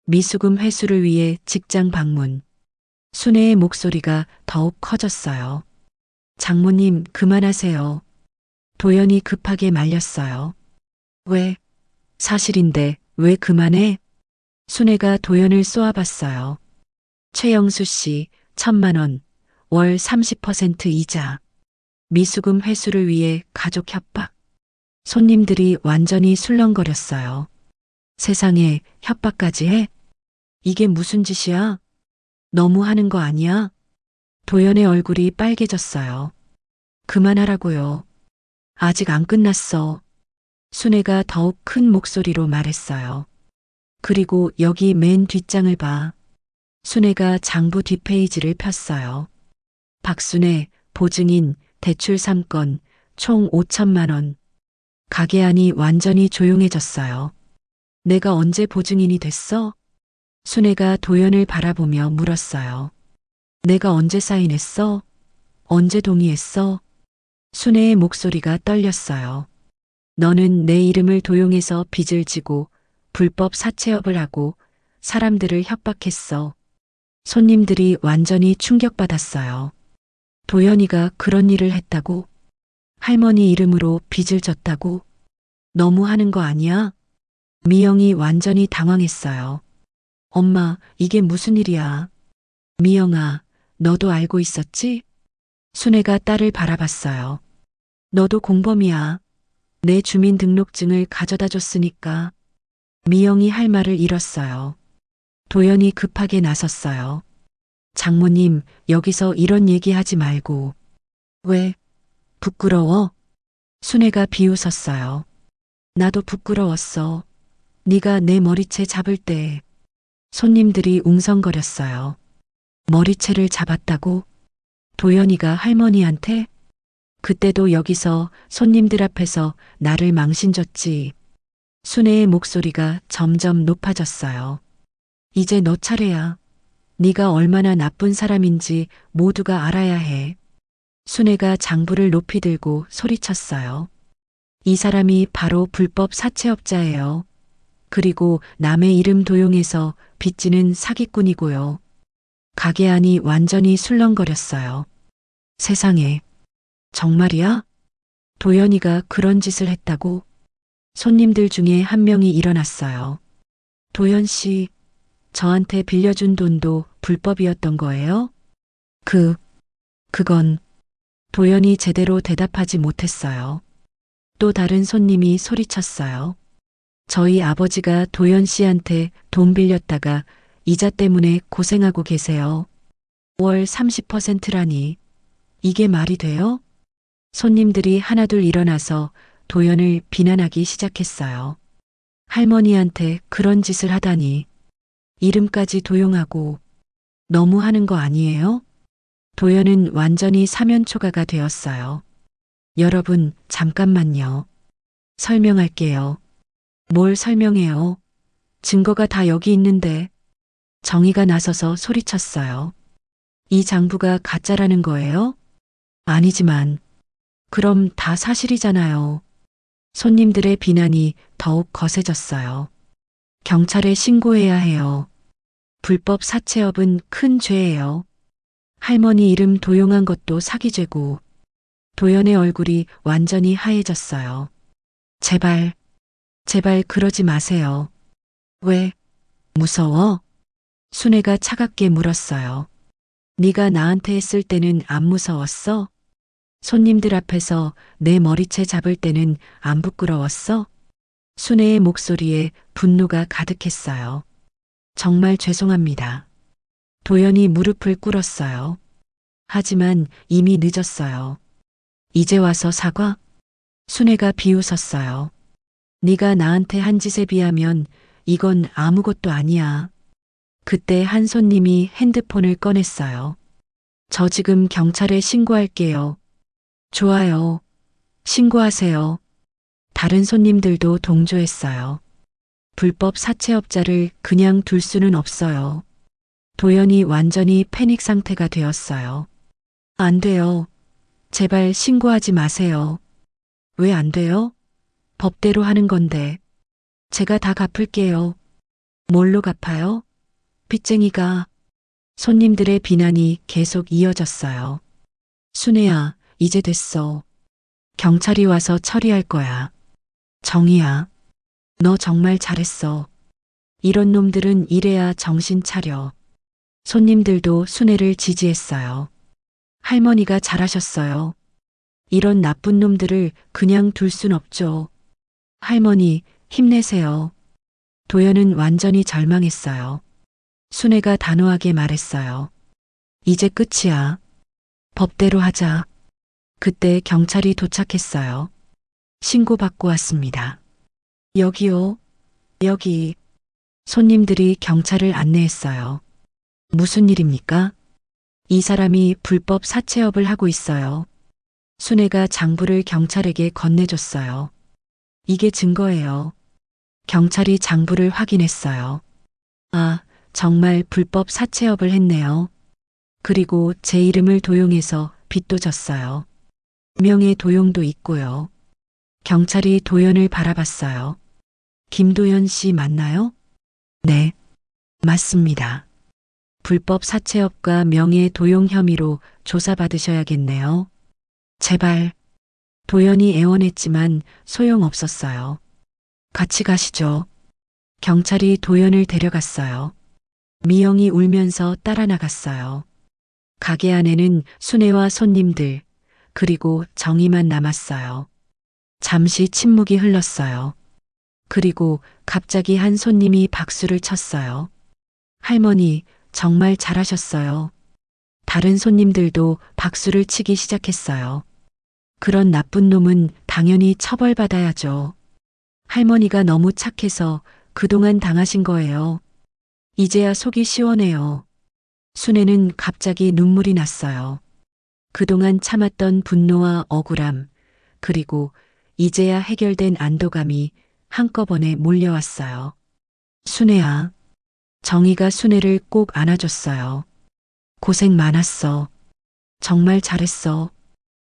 미수금 회수를 위해 직장 방문. 순애의 목소리가 더욱 커졌어요. 장모님, 그만하세요. 도연이 급하게 말렸어요. 왜? 사실인데 왜 그만해? 순애가 도연을 쏘아봤어요. 최영수 씨 1,000만 원, 월 30% 이자. 미수금 회수를 위해 가족 협박. 손님들이 완전히 술렁거렸어요. 세상에 협박까지 해? 이게 무슨 짓이야? 너무 하는 거 아니야? 도연의 얼굴이 빨개졌어요. 그만하라고요. 아직 안 끝났어. 순애가 더욱 큰 목소리로 말했어요. 그리고 여기 맨 뒷장을 봐. 순애가 장부 뒷페이지를 폈어요. 박순애, 보증인, 대출 3건, 총 5천만 원. 가게 안이 완전히 조용해졌어요. 내가 언제 보증인이 됐어? 순애가 도연을 바라보며 물었어요. 내가 언제 사인했어? 언제 동의했어? 순애의 목소리가 떨렸어요. 너는 내 이름을 도용해서 빚을 지고 불법 사채업을 하고 사람들을 협박했어. 손님들이 완전히 충격받았어요. 도연이가 그런 일을 했다고? 할머니 이름으로 빚을 졌다고? 너무 하는 거 아니야? 미영이 완전히 당황했어요. 엄마, 이게 무슨 일이야? 미영아, 너도 알고 있었지? 순애가 딸을 바라봤어요. 너도 공범이야. 내 주민등록증을 가져다 줬으니까. 미영이 할 말을 잃었어요. 도연이 급하게 나섰어요. 장모님, 여기서 이런 얘기하지 말고. 왜? 부끄러워? 순애가 비웃었어요. 나도 부끄러웠어. 네가 내 머리채 잡을 때 손님들이 웅성거렸어요. 머리채를 잡았다고? 도연이가 할머니한테? 그때도 여기서 손님들 앞에서 나를 망신줬지. 순애의 목소리가 점점 높아졌어요. 이제 너 차례야. 네가 얼마나 나쁜 사람인지 모두가 알아야 해. 순애가 장부를 높이 들고 소리쳤어요. 이 사람이 바로 불법 사채업자예요. 그리고 남의 이름 도용해서 빚지는 사기꾼이고요. 가게 안이 완전히 술렁거렸어요. 세상에. 정말이야? 도연이가 그런 짓을 했다고? 손님들 중에 한 명이 일어났어요. 도연 씨, 저한테 빌려준 돈도 불법이었던 거예요? 그건 도연이 제대로 대답하지 못했어요. 또 다른 손님이 소리쳤어요. 저희 아버지가 도연 씨한테 돈 빌렸다가 이자 때문에 고생하고 계세요. 월 30%라니. 이게 말이 돼요? 손님들이 하나둘 일어나서 도연을 비난하기 시작했어요. 할머니한테 그런 짓을 하다니. 이름까지 도용하고 너무 하는 거 아니에요? 도연은 완전히 사면초가가 되었어요. 여러분, 잠깐만요. 설명할게요. 뭘 설명해요? 증거가 다 여기 있는데. 정희가 나서서 소리쳤어요. 이 장부가 가짜라는 거예요? 아니지만. 그럼 다 사실이잖아요. 손님들의 비난이 더욱 거세졌어요. 경찰에 신고해야 해요. 불법 사채업은 큰 죄예요. 할머니 이름 도용한 것도 사기죄고. 도연의 얼굴이 완전히 하얘졌어요. 제발 그러지 마세요. 왜? 무서워? 순애가 차갑게 물었어요. 네가 나한테 했을 때는 안 무서웠어? 손님들 앞에서 내 머리채 잡을 때는 안 부끄러웠어? 순애의 목소리에 분노가 가득했어요. 정말 죄송합니다. 도연이 무릎을 꿇었어요. 하지만 이미 늦었어요. 이제 와서 사과? 순애가 비웃었어요. 네가 나한테 한 짓에 비하면 이건 아무것도 아니야. 그때 한 손님이 핸드폰을 꺼냈어요. 저 지금 경찰에 신고할게요. 좋아요. 신고하세요. 다른 손님들도 동조했어요. 불법 사채업자를 그냥 둘 수는 없어요. 도연이 완전히 패닉 상태가 되었어요. 안 돼요. 제발 신고하지 마세요. 왜 안 돼요? 법대로 하는 건데. 제가 다 갚을게요. 뭘로 갚아요? 빚쟁이가. 손님들의 비난이 계속 이어졌어요. 순애야, 이제 됐어. 경찰이 와서 처리할 거야. 정희야, 너 정말 잘했어. 이런 놈들은 이래야 정신 차려. 손님들도 순애를 지지했어요. 할머니가 잘하셨어요. 이런 나쁜 놈들을 그냥 둘 순 없죠. 할머니, 힘내세요. 도연은 완전히 절망했어요. 순애가 단호하게 말했어요. 이제 끝이야. 법대로 하자. 그때 경찰이 도착했어요. 신고받고 왔습니다. 여기요. 여기. 손님들이 경찰을 안내했어요. 무슨 일입니까? 이 사람이 불법 사채업을 하고 있어요. 순애가 장부를 경찰에게 건네줬어요. 이게 증거예요. 경찰이 장부를 확인했어요. 아, 정말 불법 사채업을 했네요. 그리고 제 이름을 도용해서 빚도 졌어요. 명예 도용도 있고요. 경찰이 도연을 바라봤어요. 김도연 씨 맞나요? 네, 맞습니다. 불법 사채업과 명예 도용 혐의로 조사받으셔야겠네요. 제발. 도연이 애원했지만 소용없었어요. 같이 가시죠. 경찰이 도연을 데려갔어요. 미영이 울면서 따라 나갔어요. 가게 안에는 순애와 손님들, 그리고 정희만 남았어요. 잠시 침묵이 흘렀어요. 그리고 갑자기 한 손님이 박수를 쳤어요. 할머니, 정말 잘하셨어요. 다른 손님들도 박수를 치기 시작했어요. 그런 나쁜 놈은 당연히 처벌받아야죠. 할머니가 너무 착해서 그동안 당하신 거예요. 이제야 속이 시원해요. 순애는 갑자기 눈물이 났어요. 그동안 참았던 분노와 억울함, 그리고 이제야 해결된 안도감이 한꺼번에 몰려왔어요. 순애야. 정희가 순애를 꼭 안아줬어요. 고생 많았어. 정말 잘했어.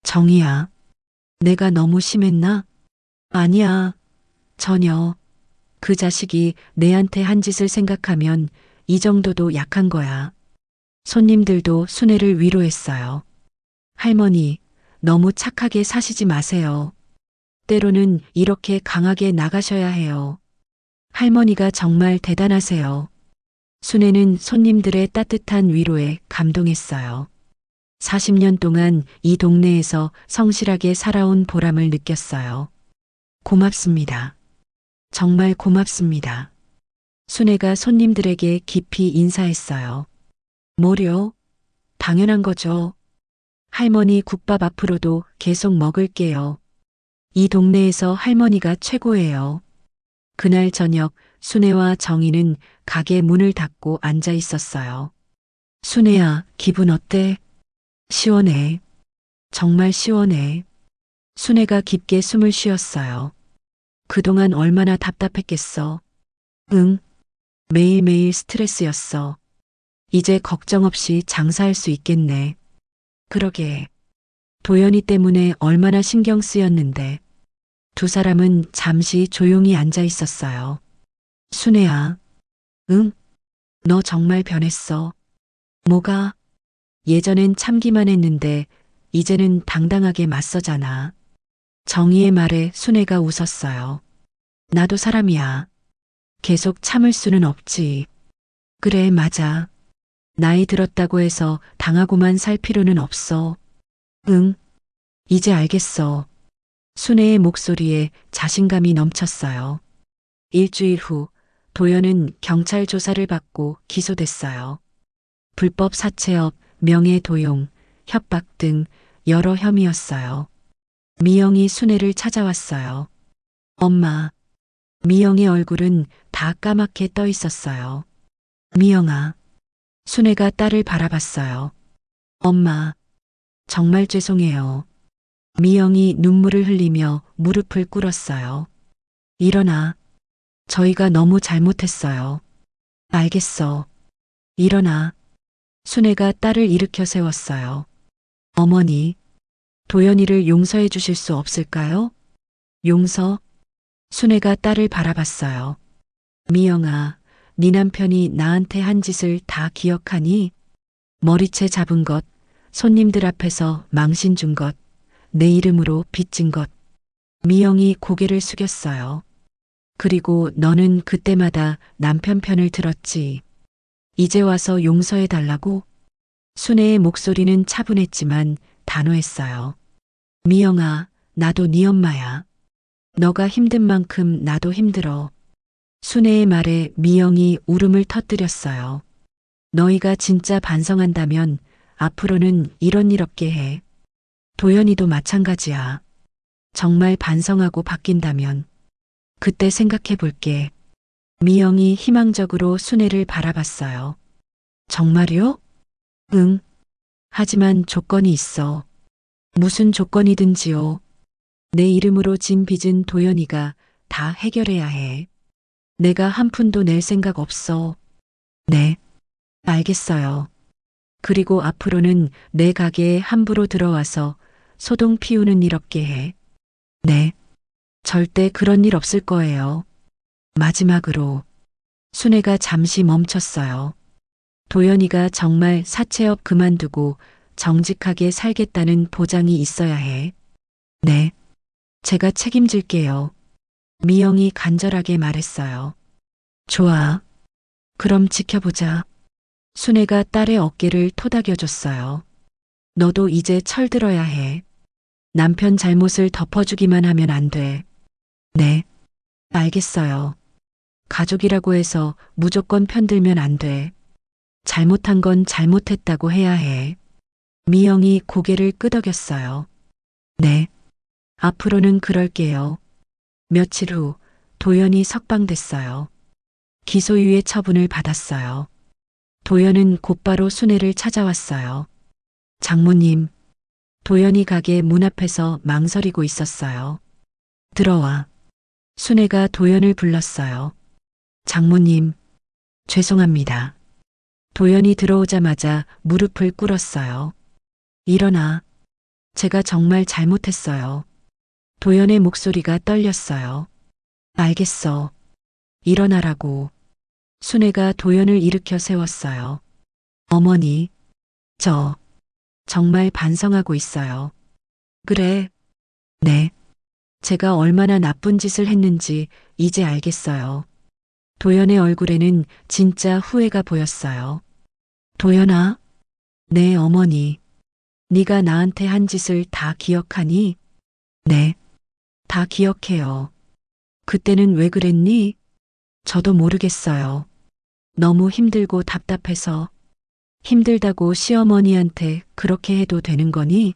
정희야. 내가 너무 심했나? 아니야. 전혀. 그 자식이 내한테 한 짓을 생각하면 이 정도도 약한 거야. 손님들도 순애를 위로했어요. 할머니, 너무 착하게 사시지 마세요. 때로는 이렇게 강하게 나가셔야 해요. 할머니가 정말 대단하세요. 순애는 손님들의 따뜻한 위로에 감동했어요. 40년 동안 이 동네에서 성실하게 살아온 보람을 느꼈어요. 고맙습니다. 정말 고맙습니다. 순애가 손님들에게 깊이 인사했어요. 뭐려? 당연한 거죠. 할머니 국밥 앞으로도 계속 먹을게요. 이 동네에서 할머니가 최고예요. 그날 저녁 순애와 정희는 가게 문을 닫고 앉아 있었어요. 순애야, 기분 어때? 시원해. 정말 시원해. 순애가 깊게 숨을 쉬었어요. 그동안 얼마나 답답했겠어. 응. 매일매일 스트레스였어. 이제 걱정 없이 장사할 수 있겠네. 그러게. 도연이 때문에 얼마나 신경 쓰였는데. 두 사람은 잠시 조용히 앉아 있었어요. 순애야. 응? 너 정말 변했어. 뭐가? 예전엔 참기만 했는데 이제는 당당하게 맞서잖아. 정희의 말에 순애가 웃었어요. 나도 사람이야. 계속 참을 수는 없지. 그래, 맞아. 나이 들었다고 해서 당하고만 살 필요는 없어. 응, 이제 알겠어. 순애의 목소리에 자신감이 넘쳤어요. 일주일 후 도연은 경찰 조사를 받고 기소됐어요. 불법 사채업, 명예도용, 협박 등 여러 혐의였어요. 미영이 순애를 찾아왔어요. 엄마. 미영의 얼굴은 다 까맣게 떠 있었어요. 미영아. 순애가 딸을 바라봤어요. 엄마. 정말 죄송해요. 미영이 눈물을 흘리며 무릎을 꿇었어요. 일어나. 저희가 너무 잘못했어요. 알겠어. 일어나. 순애가 딸을 일으켜 세웠어요. 어머니, 도연이를 용서해 주실 수 없을까요? 용서? 순애가 딸을 바라봤어요. 미영아, 네 남편이 나한테 한 짓을 다 기억하니? 머리채 잡은 것, 손님들 앞에서 망신 준 것, 내 이름으로 빚진 것. 미영이 고개를 숙였어요. 그리고 너는 그때마다 남편 편을 들었지. 이제 와서 용서해 달라고? 순애의 목소리는 차분했지만 단호했어요. 미영아, 나도 네 엄마야. 너가 힘든 만큼 나도 힘들어. 순애의 말에 미영이 울음을 터뜨렸어요. 너희가 진짜 반성한다면 앞으로는 이런 일 없게 해. 도연이도 마찬가지야. 정말 반성하고 바뀐다면 그때 생각해 볼게. 미영이 희망적으로 순애를 바라봤어요. 정말요? 응. 하지만 조건이 있어. 무슨 조건이든지요. 내 이름으로 진 빚은 도연이가 다 해결해야 해. 내가 한 푼도 낼 생각 없어. 네. 알겠어요. 그리고 앞으로는 내 가게에 함부로 들어와서 소동 피우는 일 없게 해. 네. 절대 그런 일 없을 거예요. 마지막으로 순애가 잠시 멈췄어요. 도연이가 정말 사채업 그만두고 정직하게 살겠다는 보장이 있어야 해. 네. 제가 책임질게요. 미영이 간절하게 말했어요. 좋아. 그럼 지켜보자. 순애가 딸의 어깨를 토닥여줬어요. 너도 이제 철들어야 해. 남편 잘못을 덮어주기만 하면 안 돼. 네. 알겠어요. 가족이라고 해서 무조건 편들면 안 돼. 잘못한 건 잘못했다고 해야 해. 미영이 고개를 끄덕였어요. 네. 앞으로는 그럴게요. 며칠 후 도연이 석방됐어요. 기소유예 처분을 받았어요. 도연은 곧바로 순애를 찾아왔어요. 장모님, 도연이 가게 문 앞에서 망설이고 있었어요. 들어와. 순애가 도연을 불렀어요. 장모님, 죄송합니다. 도연이 들어오자마자 무릎을 꿇었어요. 일어나. 제가 정말 잘못했어요. 도연의 목소리가 떨렸어요. 알겠어. 일어나라고. 순애가 도연을 일으켜 세웠어요. 어머니, 저 정말 반성하고 있어요. 그래. 네. 제가 얼마나 나쁜 짓을 했는지 이제 알겠어요. 도연의 얼굴에는 진짜 후회가 보였어요. 도연아? 네, 어머니. 네가 나한테 한 짓을 다 기억하니? 네. 다 기억해요. 그때는 왜 그랬니? 저도 모르겠어요. 너무 힘들고 답답해서. 힘들다고 시어머니한테 그렇게 해도 되는 거니?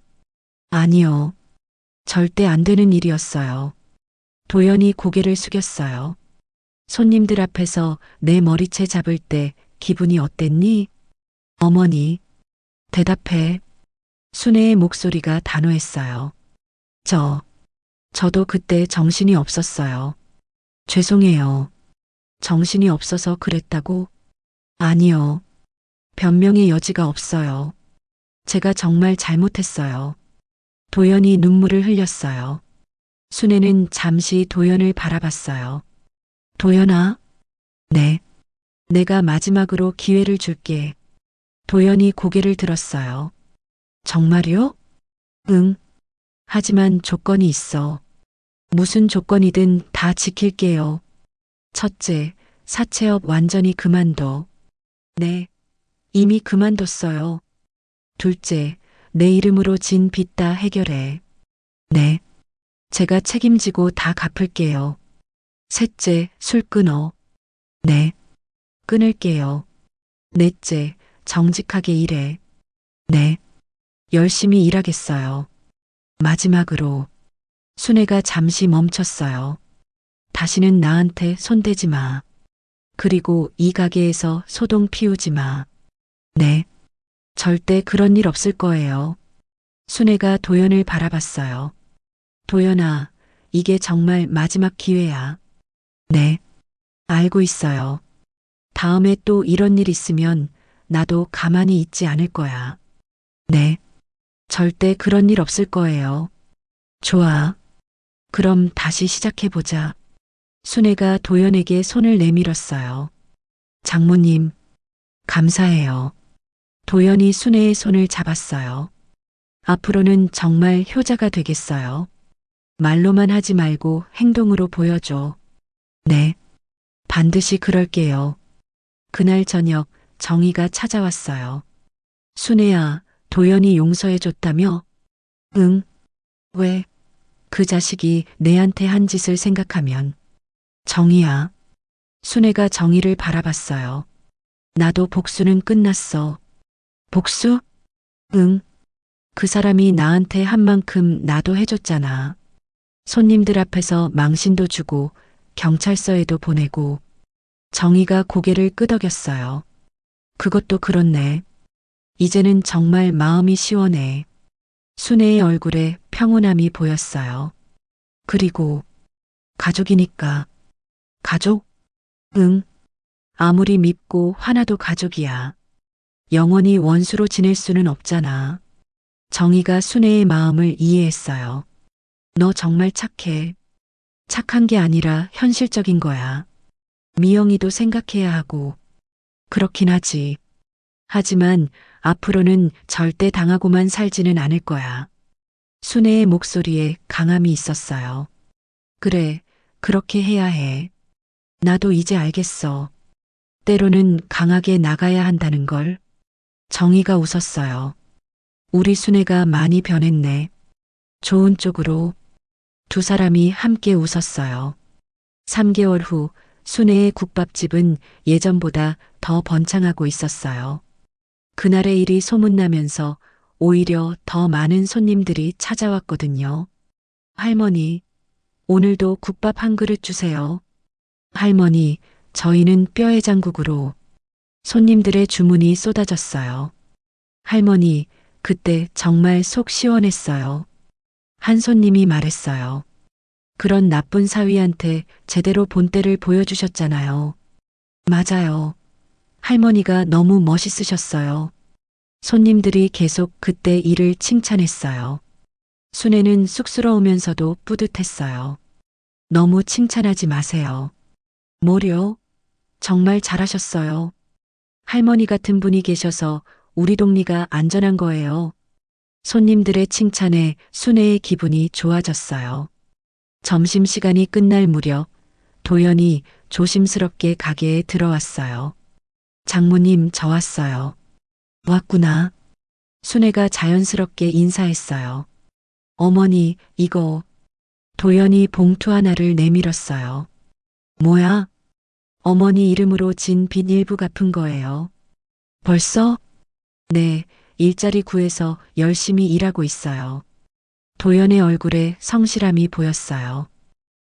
아니요. 절대 안 되는 일이었어요. 도연이 고개를 숙였어요. 손님들 앞에서 내 머리채 잡을 때 기분이 어땠니? 어머니, 대답해. 순애의 목소리가 단호했어요. 저도 그때 정신이 없었어요. 죄송해요. 정신이 없어서 그랬다고? 아니요. 변명의 여지가 없어요. 제가 정말 잘못했어요. 도연이 눈물을 흘렸어요. 순애는 잠시 도연을 바라봤어요. 도연아? 네. 내가 마지막으로 기회를 줄게. 도연이 고개를 들었어요. 정말요? 응. 하지만 조건이 있어. 무슨 조건이든 다 지킬게요. 첫째, 사채업 완전히 그만둬. 네. 이미 그만뒀어요. 둘째, 내 이름으로 진 빚 다 해결해. 네. 제가 책임지고 다 갚을게요. 셋째, 술 끊어. 네. 끊을게요. 넷째, 정직하게 일해. 네. 열심히 일하겠어요. 마지막으로, 순애가 잠시 멈췄어요. 다시는 나한테 손대지 마. 그리고 이 가게에서 소동 피우지 마. 네. 절대 그런 일 없을 거예요. 순애가 도연을 바라봤어요. 도연아, 이게 정말 마지막 기회야. 네. 알고 있어요. 다음에 또 이런 일 있으면 나도 가만히 있지 않을 거야. 네. 절대 그런 일 없을 거예요. 좋아. 그럼 다시 시작해보자. 순애가 도연에게 손을 내밀었어요. 장모님, 감사해요. 도연이 순애의 손을 잡았어요. 앞으로는 정말 효자가 되겠어요. 말로만 하지 말고 행동으로 보여줘. 네. 반드시 그럴게요. 그날 저녁 정희가 찾아왔어요. 순애야, 도연이 용서해줬다며? 응. 왜? 그 자식이 내한테 한 짓을 생각하면. 정희야. 순애가 정희를 바라봤어요. 나도 복수는 끝났어. 복수? 응. 그 사람이 나한테 한 만큼 나도 해줬잖아. 손님들 앞에서 망신도 주고 경찰서에도 보내고. 정희가 고개를 끄덕였어요. 그것도 그렇네. 이제는 정말 마음이 시원해. 순애의 얼굴에 평온함이 보였어요. 그리고 가족이니까. 가족? 응. 아무리 밉고 화나도 가족이야. 영원히 원수로 지낼 수는 없잖아. 정희가 순애의 마음을 이해했어요. 너 정말 착해. 착한 게 아니라 현실적인 거야. 미영이도 생각해야 하고. 그렇긴 하지. 하지만 앞으로는 절대 당하고만 살지는 않을 거야. 순애의 목소리에 강함이 있었어요. 그래, 그렇게 해야 해. 나도 이제 알겠어. 때로는 강하게 나가야 한다는 걸. 정희가 웃었어요. 우리 순애가 많이 변했네. 좋은 쪽으로. 두 사람이 함께 웃었어요. 3개월 후 순애의 국밥집은 예전보다 더 번창하고 있었어요. 그날의 일이 소문나면서 오히려 더 많은 손님들이 찾아왔거든요. 할머니, 오늘도 국밥 한 그릇 주세요. 할머니, 저희는 뼈해장국으로. 손님들의 주문이 쏟아졌어요. 할머니, 그때 정말 속 시원했어요. 한 손님이 말했어요. 그런 나쁜 사위한테 제대로 본때를 보여주셨잖아요. 맞아요. 할머니가 너무 멋있으셨어요. 손님들이 계속 그때 일을 칭찬했어요. 순애는 쑥스러우면서도 뿌듯했어요. 너무 칭찬하지 마세요. 뭐려? 정말 잘하셨어요. 할머니 같은 분이 계셔서 우리 동리가 안전한 거예요. 손님들의 칭찬에 순애의 기분이 좋아졌어요. 점심시간이 끝날 무렵 도연이 조심스럽게 가게에 들어왔어요. 장모님, 저 왔어요. 왔구나. 순애가 자연스럽게 인사했어요. 어머니, 이거. 도연이 봉투 하나를 내밀었어요. 뭐야? 어머니 이름으로 진 빚 일부 갚은 거예요. 벌써? 네, 일자리 구해서 열심히 일하고 있어요. 도연의 얼굴에 성실함이 보였어요.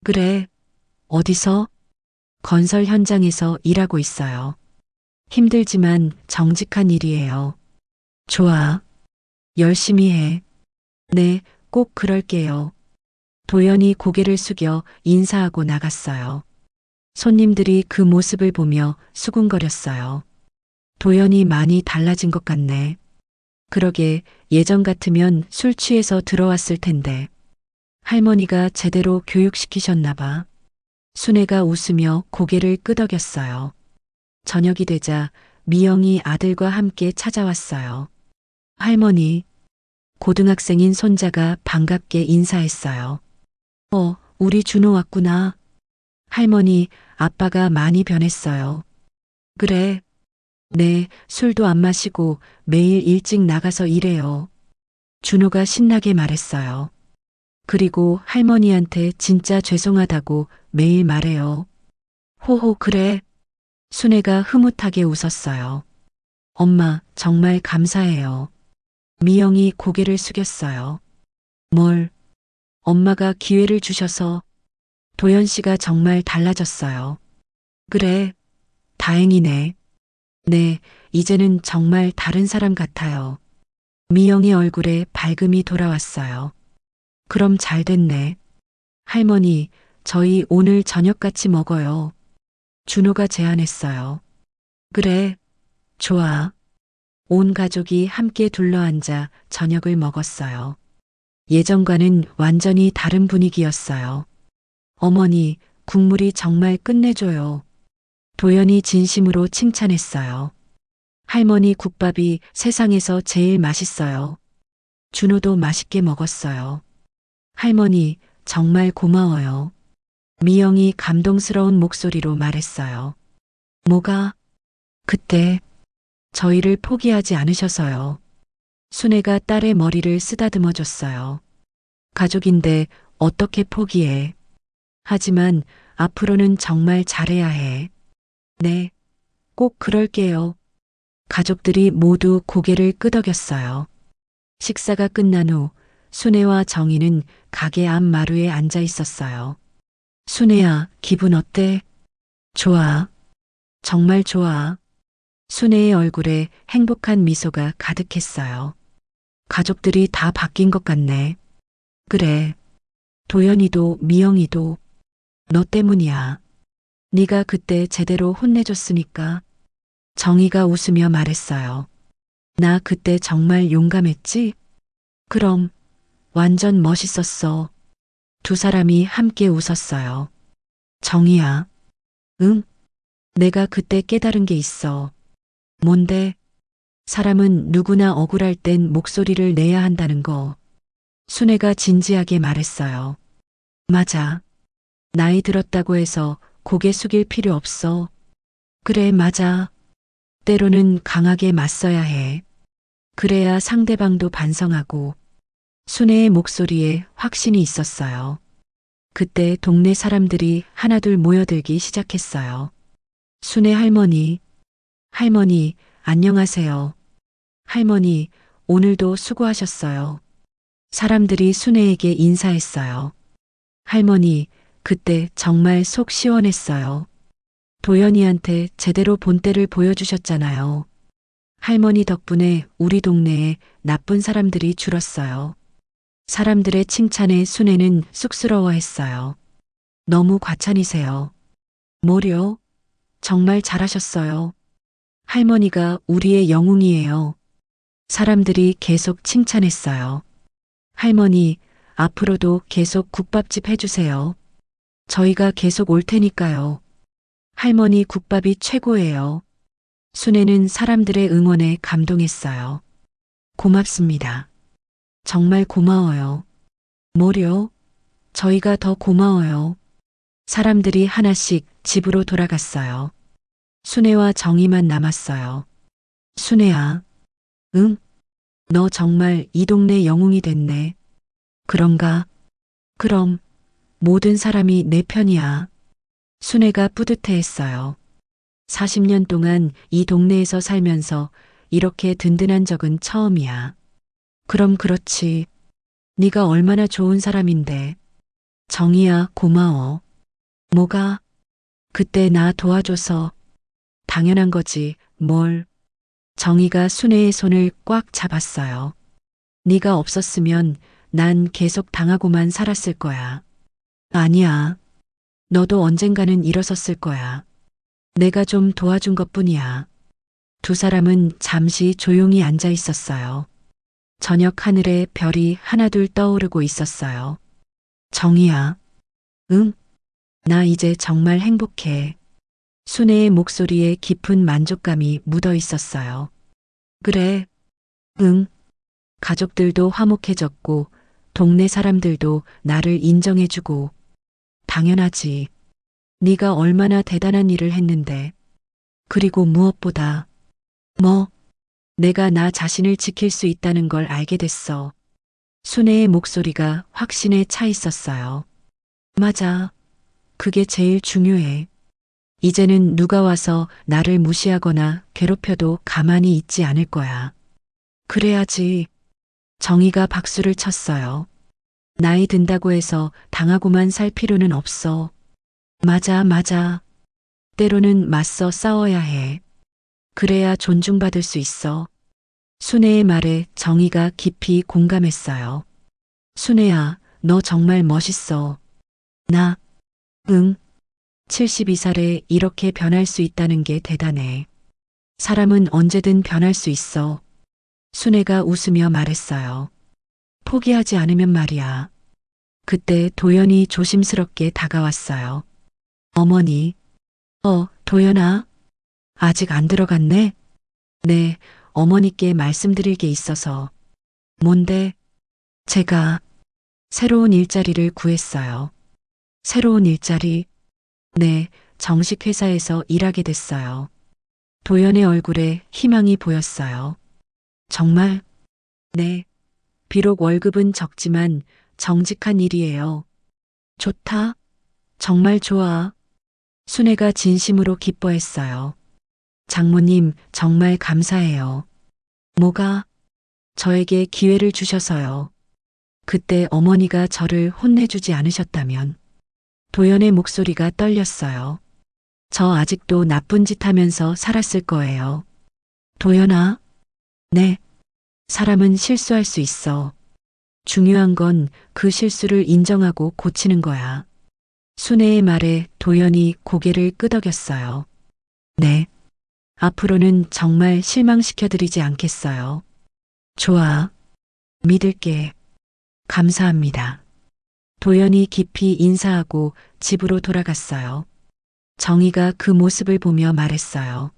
그래, 어디서? 건설 현장에서 일하고 있어요. 힘들지만 정직한 일이에요. 좋아. 열심히 해. 네, 꼭 그럴게요. 도연이 고개를 숙여 인사하고 나갔어요. 손님들이 그 모습을 보며 수군거렸어요. 도연이 많이 달라진 것 같네. 그러게 예전 같으면 술 취해서 들어왔을 텐데. 할머니가 제대로 교육시키셨나 봐. 순애가 웃으며 고개를 끄덕였어요. 저녁이 되자 미영이 아들과 함께 찾아왔어요. 할머니, 고등학생인 손자가 반갑게 인사했어요. 우리 준호 왔구나. 할머니, 아빠가 많이 변했어요. 그래. 네, 술도 안 마시고 매일 일찍 나가서 일해요. 준호가 신나게 말했어요. 그리고 할머니한테 진짜 죄송하다고 매일 말해요. 호호, 그래. 순애가 흐뭇하게 웃었어요. 엄마, 정말 감사해요. 미영이 고개를 숙였어요. 뭘? 엄마가 기회를 주셔서. 도연 씨가 정말 달라졌어요. 그래, 다행이네. 네, 이제는 정말 다른 사람 같아요. 미영이 얼굴에 밝음이 돌아왔어요. 그럼 잘 됐네. 할머니, 저희 오늘 저녁 같이 먹어요. 준호가 제안했어요. 그래, 좋아. 온 가족이 함께 둘러앉아 저녁을 먹었어요. 예전과는 완전히 다른 분위기였어요. 어머니, 국물이 정말 끝내줘요. 도연이 진심으로 칭찬했어요. 할머니 국밥이 세상에서 제일 맛있어요. 준호도 맛있게 먹었어요. 할머니, 정말 고마워요. 미영이 감동스러운 목소리로 말했어요. 뭐가? 그때 저희를 포기하지 않으셔서요. 순애가 딸의 머리를 쓰다듬어 줬어요. 가족인데 어떻게 포기해? 하지만 앞으로는 정말 잘해야 해. 네, 꼭 그럴게요. 가족들이 모두 고개를 끄덕였어요. 식사가 끝난 후 순애와 정희는 가게 앞 마루에 앉아 있었어요. 순애야, 기분 어때? 좋아. 정말 좋아. 순애의 얼굴에 행복한 미소가 가득했어요. 가족들이 다 바뀐 것 같네. 그래. 도연이도 미영이도 너 때문이야. 네가 그때 제대로 혼내줬으니까. 정희가 웃으며 말했어요. 나 그때 정말 용감했지? 그럼 완전 멋있었어. 두 사람이 함께 웃었어요. 정희야. 응? 내가 그때 깨달은 게 있어. 뭔데? 사람은 누구나 억울할 땐 목소리를 내야 한다는 거. 순애가 진지하게 말했어요. 맞아. 나이 들었다고 해서 고개 숙일 필요 없어. 그래, 맞아. 때로는 강하게 맞서야 해. 그래야 상대방도 반성하고. 순애의 목소리에 확신이 있었어요. 그때 동네 사람들이 하나둘 모여들기 시작했어요. 순애 할머니. 할머니, 안녕하세요. 할머니, 오늘도 수고하셨어요. 사람들이 순애에게 인사했어요. 할머니, 그때 정말 속 시원했어요. 도연이한테 제대로 본때를 보여주셨잖아요. 할머니 덕분에 우리 동네에 나쁜 사람들이 줄었어요. 사람들의 칭찬에 순애는 쑥스러워했어요. 너무 과찬이세요. 뭐려? 정말 잘하셨어요. 할머니가 우리의 영웅이에요. 사람들이 계속 칭찬했어요. 할머니, 앞으로도 계속 국밥집 해주세요. 저희가 계속 올 테니까요. 할머니 국밥이 최고예요. 순애는 사람들의 응원에 감동했어요. 고맙습니다. 정말 고마워요. 뭐려? 저희가 더 고마워요. 사람들이 하나씩 집으로 돌아갔어요. 순애와 정희만 남았어요. 순애야. 응? 너 정말 이 동네 영웅이 됐네. 그런가? 그럼 모든 사람이 내 편이야. 순애가 뿌듯해했어요. 40년 동안 이 동네에서 살면서 이렇게 든든한 적은 처음이야. 그럼 그렇지. 네가 얼마나 좋은 사람인데. 정희야, 고마워. 뭐가? 그때 나 도와줘서. 당연한 거지, 뭘. 정희가 순애의 손을 꽉 잡았어요. 네가 없었으면 난 계속 당하고만 살았을 거야. 아니야. 너도 언젠가는 일어섰을 거야. 내가 좀 도와준 것뿐이야. 두 사람은 잠시 조용히 앉아 있었어요. 저녁 하늘에 별이 하나둘 떠오르고 있었어요. 정희야. 응? 나 이제 정말 행복해. 순애의 목소리에 깊은 만족감이 묻어 있었어요. 그래. 응. 가족들도 화목해졌고, 동네 사람들도 나를 인정해주고. 당연하지. 네가 얼마나 대단한 일을 했는데. 그리고 무엇보다. 뭐? 내가 나 자신을 지킬 수 있다는 걸 알게 됐어. 순애의 목소리가 확신에 차 있었어요. 맞아. 그게 제일 중요해. 이제는 누가 와서 나를 무시하거나 괴롭혀도 가만히 있지 않을 거야. 그래야지. 정희가 박수를 쳤어요. 나이 든다고 해서 당하고만 살 필요는 없어. 맞아, 맞아. 때로는 맞서 싸워야 해. 그래야 존중받을 수 있어. 순애의 말에 정희가 깊이 공감했어요. 순애야, 너 정말 멋있어. 나, 응. 72살에 이렇게 변할 수 있다는 게 대단해. 사람은 언제든 변할 수 있어. 순애가 웃으며 말했어요. 포기하지 않으면 말이야. 그때 도연이 조심스럽게 다가왔어요. 어머니. 도연아. 아직 안 들어갔네? 네, 어머니께 말씀드릴 게 있어서. 뭔데? 제가 새로운 일자리를 구했어요. 새로운 일자리? 네, 정식 회사에서 일하게 됐어요. 도연의 얼굴에 희망이 보였어요. 정말? 네. 비록 월급은 적지만 정직한 일이에요. 좋다. 정말 좋아. 순애가 진심으로 기뻐했어요. 장모님, 정말 감사해요. 뭐가? 저에게 기회를 주셔서요. 그때 어머니가 저를 혼내주지 않으셨다면. 도연의 목소리가 떨렸어요. 저 아직도 나쁜 짓 하면서 살았을 거예요. 도연아? 네. 사람은 실수할 수 있어. 중요한 건 그 실수를 인정하고 고치는 거야. 순애의 말에 도연이 고개를 끄덕였어요. 네. 앞으로는 정말 실망시켜드리지 않겠어요. 좋아. 믿을게. 감사합니다. 도연이 깊이 인사하고 집으로 돌아갔어요. 정희가 그 모습을 보며 말했어요.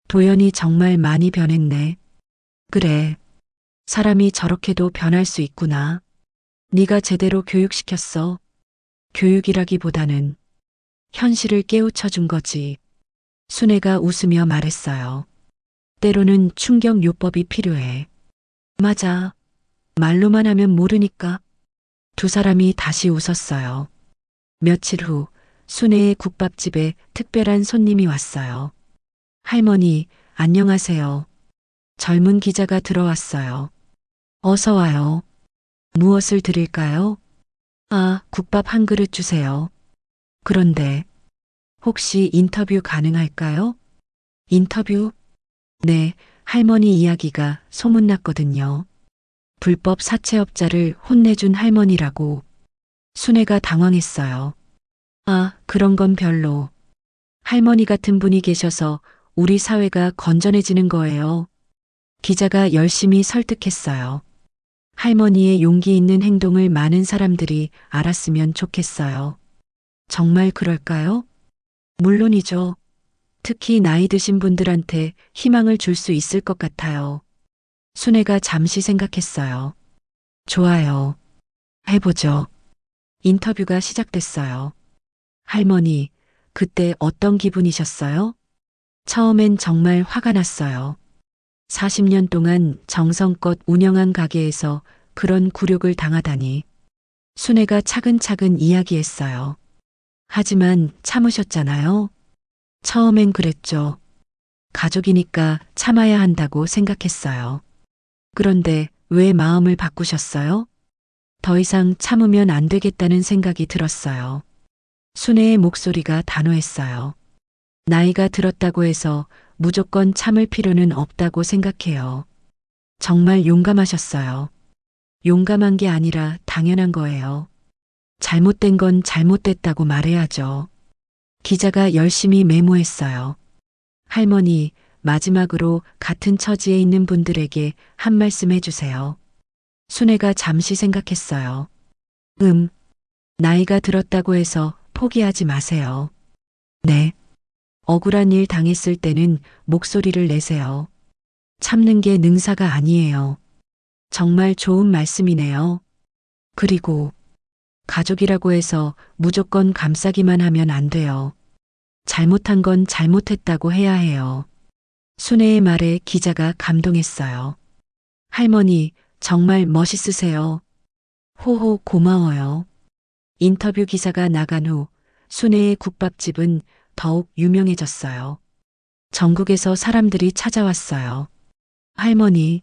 도연이 정말 많이 변했네. 그래. 사람이 저렇게도 변할 수 있구나. 네가 제대로 교육시켰어. 교육이라기보다는 현실을 깨우쳐 준 거지. 순애가 웃으며 말했어요. 때로는 충격요법이 필요해. 맞아. 말로만 하면 모르니까. 두 사람이 다시 웃었어요. 며칠 후 순애의 국밥집에 특별한 손님이 왔어요. 할머니, 안녕하세요. 젊은 기자가 들어왔어요. 어서 와요. 무엇을 드릴까요? 아, 국밥 한 그릇 주세요. 그런데 혹시 인터뷰 가능할까요? 인터뷰? 네, 할머니 이야기가 소문났거든요. 불법 사채업자를 혼내준 할머니라고. 순애가 당황했어요. 아, 그런 건 별로. 할머니 같은 분이 계셔서 우리 사회가 건전해지는 거예요. 기자가 열심히 설득했어요. 할머니의 용기 있는 행동을 많은 사람들이 알았으면 좋겠어요. 정말 그럴까요? 물론이죠. 특히 나이 드신 분들한테 희망을 줄 수 있을 것 같아요. 순애가 잠시 생각했어요. 좋아요. 해보죠. 인터뷰가 시작됐어요. 할머니, 그때 어떤 기분이셨어요? 처음엔 정말 화가 났어요. 40년 동안 정성껏 운영한 가게에서 그런 굴욕을 당하다니. 순애가 차근차근 이야기했어요. 하지만 참으셨잖아요. 처음엔 그랬죠. 가족이니까 참아야 한다고 생각했어요. 그런데 왜 마음을 바꾸셨어요? 더 이상 참으면 안 되겠다는 생각이 들었어요. 순애의 목소리가 단호했어요. 나이가 들었다고 해서 무조건 참을 필요는 없다고 생각해요. 정말 용감하셨어요. 용감한 게 아니라 당연한 거예요. 잘못된 건 잘못됐다고 말해야죠. 기자가 열심히 메모했어요. 할머니, 마지막으로 같은 처지에 있는 분들에게 한 말씀 해주세요. 순애가 잠시 생각했어요. 나이가 들었다고 해서 포기하지 마세요. 네. 억울한 일 당했을 때는 목소리를 내세요. 참는 게 능사가 아니에요. 정말 좋은 말씀이네요. 그리고 가족이라고 해서 무조건 감싸기만 하면 안 돼요. 잘못한 건 잘못했다고 해야 해요. 순애의 말에 기자가 감동했어요. 할머니, 정말 멋있으세요. 호호, 고마워요. 인터뷰 기사가 나간 후 순애의 국밥집은 더욱 유명해졌어요. 전국에서 사람들이 찾아왔어요. 할머니,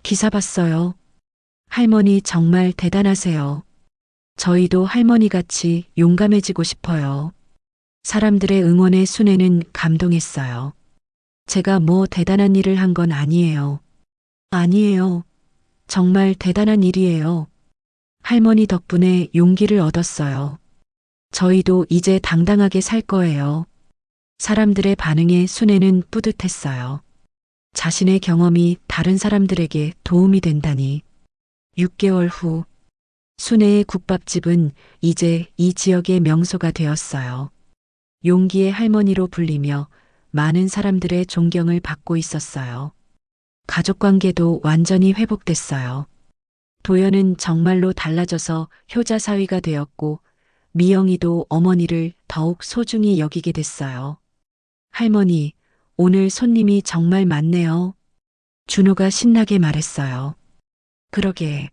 기사 봤어요. 할머니 정말 대단하세요. 저희도 할머니 같이 용감해지고 싶어요. 사람들의 응원에 순애는 감동했어요. 제가 뭐 대단한 일을 한 건 아니에요. 아니에요. 정말 대단한 일이에요. 할머니 덕분에 용기를 얻었어요. 저희도 이제 당당하게 살 거예요. 사람들의 반응에 순애는 뿌듯했어요. 자신의 경험이 다른 사람들에게 도움이 된다니. 6개월 후, 순애의 국밥집은 이제 이 지역의 명소가 되었어요. 용기의 할머니로 불리며 많은 사람들의 존경을 받고 있었어요. 가족 관계도 완전히 회복됐어요. 도연은 정말로 달라져서 효자 사위가 되었고, 미영이도 어머니를 더욱 소중히 여기게 됐어요. 할머니, 오늘 손님이 정말 많네요. 준호가 신나게 말했어요. 그러게.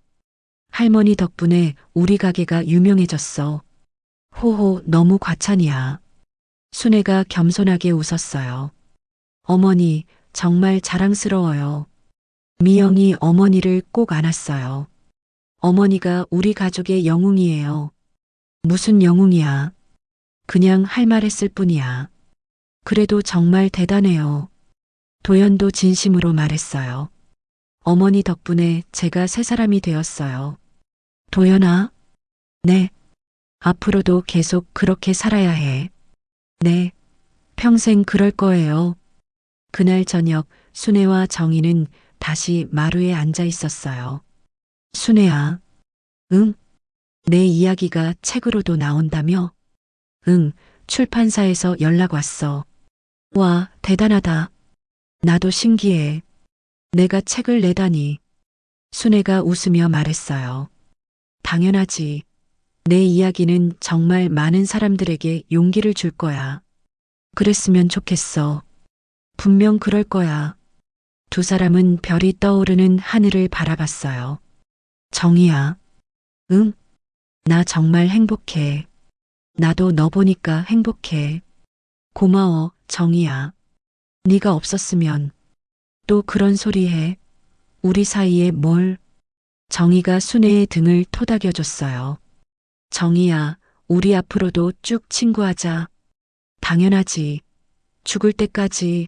할머니 덕분에 우리 가게가 유명해졌어. 호호, 너무 과찬이야. 순애가 겸손하게 웃었어요. 어머니, 정말 자랑스러워요. 미영이 어머니를 꼭 안았어요. 어머니가 우리 가족의 영웅이에요. 무슨 영웅이야. 그냥 할 말 했을 뿐이야. 그래도 정말 대단해요. 도연도 진심으로 말했어요. 어머니 덕분에 제가 새 사람이 되었어요. 도연아? 네. 앞으로도 계속 그렇게 살아야 해. 네. 평생 그럴 거예요. 그날 저녁 순애와 정희는 다시 마루에 앉아 있었어요. 순애야. 응? 내 이야기가 책으로도 나온다며? 응, 출판사에서 연락 왔어. 와, 대단하다. 나도 신기해. 내가 책을 내다니. 순애가 웃으며 말했어요. 당연하지. 내 이야기는 정말 많은 사람들에게 용기를 줄 거야. 그랬으면 좋겠어. 분명 그럴 거야. 두 사람은 별이 떠오르는 하늘을 바라봤어요. 정희야. 응? 나 정말 행복해. 나도 너 보니까 행복해. 고마워, 정희야. 네가 없었으면 또 그런 소리 해. 우리 사이에 뭘? 정희가 순애의 등을 토닥여줬어요. 정희야, 우리 앞으로도 쭉 친구하자. 당연하지. 죽을 때까지.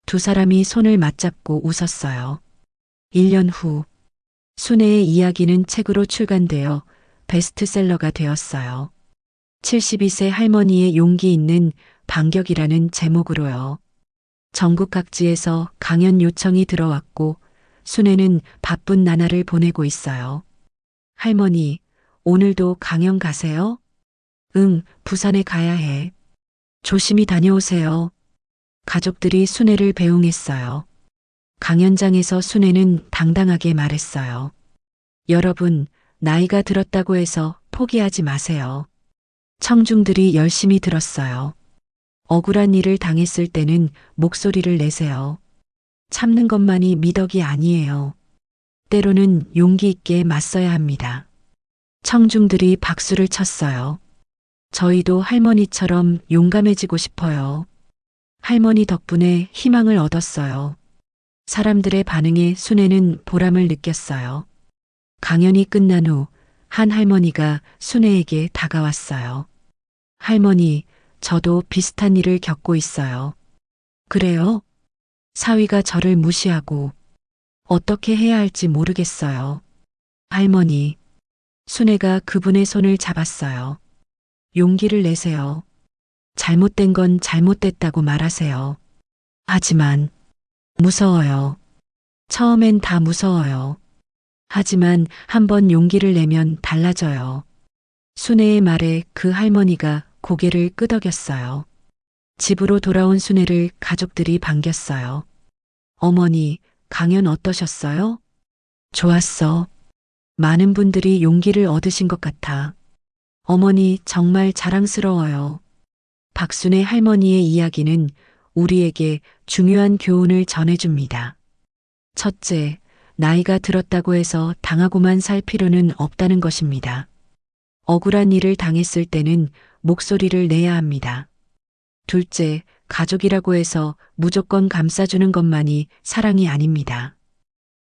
두 사람이 손을 맞잡고 웃었어요. 1년 후, 순애의 이야기는 책으로 출간되어 베스트셀러가 되었어요. 72세 할머니의 용기 있는 반격이라는 제목으로요. 전국 각지에서 강연 요청이 들어왔고 순애는 바쁜 나날을 보내고 있어요. 할머니, 오늘도 강연 가세요? 응, 부산에 가야 해. 조심히 다녀오세요. 가족들이 순애를 배웅했어요. 강연장에서 순애는 당당하게 말했어요. 여러분, 나이가 들었다고 해서 포기하지 마세요. 청중들이 열심히 들었어요. 억울한 일을 당했을 때는 목소리를 내세요. 참는 것만이 미덕이 아니에요. 때로는 용기 있게 맞서야 합니다. 청중들이 박수를 쳤어요. 저희도 할머니처럼 용감해지고 싶어요. 할머니 덕분에 희망을 얻었어요. 사람들의 반응에 순애는 보람을 느꼈어요. 강연이 끝난 후 한 할머니가 순애에게 다가왔어요. 할머니, 저도 비슷한 일을 겪고 있어요. 그래요? 사위가 저를 무시하고 어떻게 해야 할지 모르겠어요. 할머니, 순애가 그분의 손을 잡았어요. 용기를 내세요. 잘못된 건 잘못됐다고 말하세요. 하지만 무서워요. 처음엔 다 무서워요. 하지만 한번 용기를 내면 달라져요. 순애의 말에 그 할머니가 고개를 끄덕였어요. 집으로 돌아온 순애를 가족들이 반겼어요. 어머니, 강연 어떠셨어요? 좋았어. 많은 분들이 용기를 얻으신 것 같아. 어머니 정말 자랑스러워요. 박순애 할머니의 이야기는 우리에게 중요한 교훈을 전해줍니다. 첫째, 나이가 들었다고 해서 당하고만 살 필요는 없다는 것입니다. 억울한 일을 당했을 때는 목소리를 내야 합니다. 둘째, 가족이라고 해서 무조건 감싸주는 것만이 사랑이 아닙니다.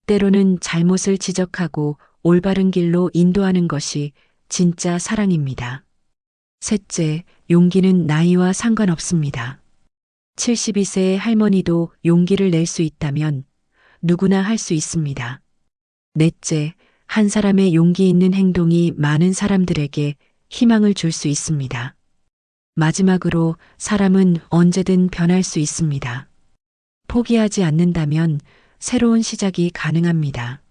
때로는 잘못을 지적하고 올바른 길로 인도하는 것이 진짜 사랑입니다. 셋째, 용기는 나이와 상관없습니다. 72세의 할머니도 용기를 낼 수 있다면 누구나 할 수 있습니다. 넷째, 한 사람의 용기 있는 행동이 많은 사람들에게 희망을 줄 수 있습니다. 마지막으로 사람은 언제든 변할 수 있습니다. 포기하지 않는다면 새로운 시작이 가능합니다.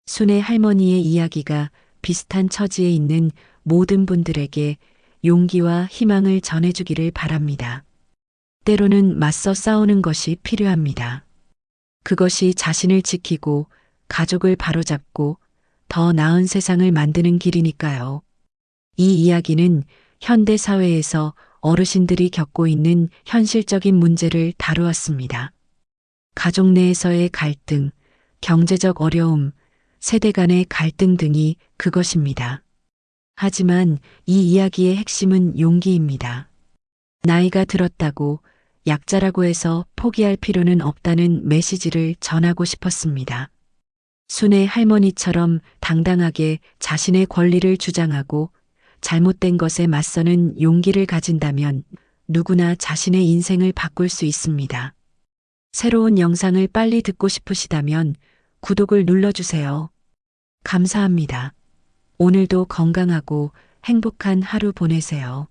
순애 할머니의 이야기가 비슷한 처지에 있는 모든 분들에게 용기와 희망을 전해주기를 바랍니다. 때로는 맞서 싸우는 것이 필요합니다. 그것이 자신을 지키고 가족을 바로잡고 더 나은 세상을 만드는 길이니까요. 이 이야기는 현대 사회에서 어르신들이 겪고 있는 현실적인 문제를 다루었습니다. 가족 내에서의 갈등, 경제적 어려움, 세대 간의 갈등 등이 그것입니다. 하지만 이 이야기의 핵심은 용기입니다. 나이가 들었다고 약자라고 해서 포기할 필요는 없다는 메시지를 전하고 싶었습니다. 순애 할머니처럼 당당하게 자신의 권리를 주장하고 잘못된 것에 맞서는 용기를 가진다면 누구나 자신의 인생을 바꿀 수 있습니다. 새로운 영상을 빨리 듣고 싶으시다면 구독을 눌러주세요. 감사합니다. 오늘도 건강하고 행복한 하루 보내세요.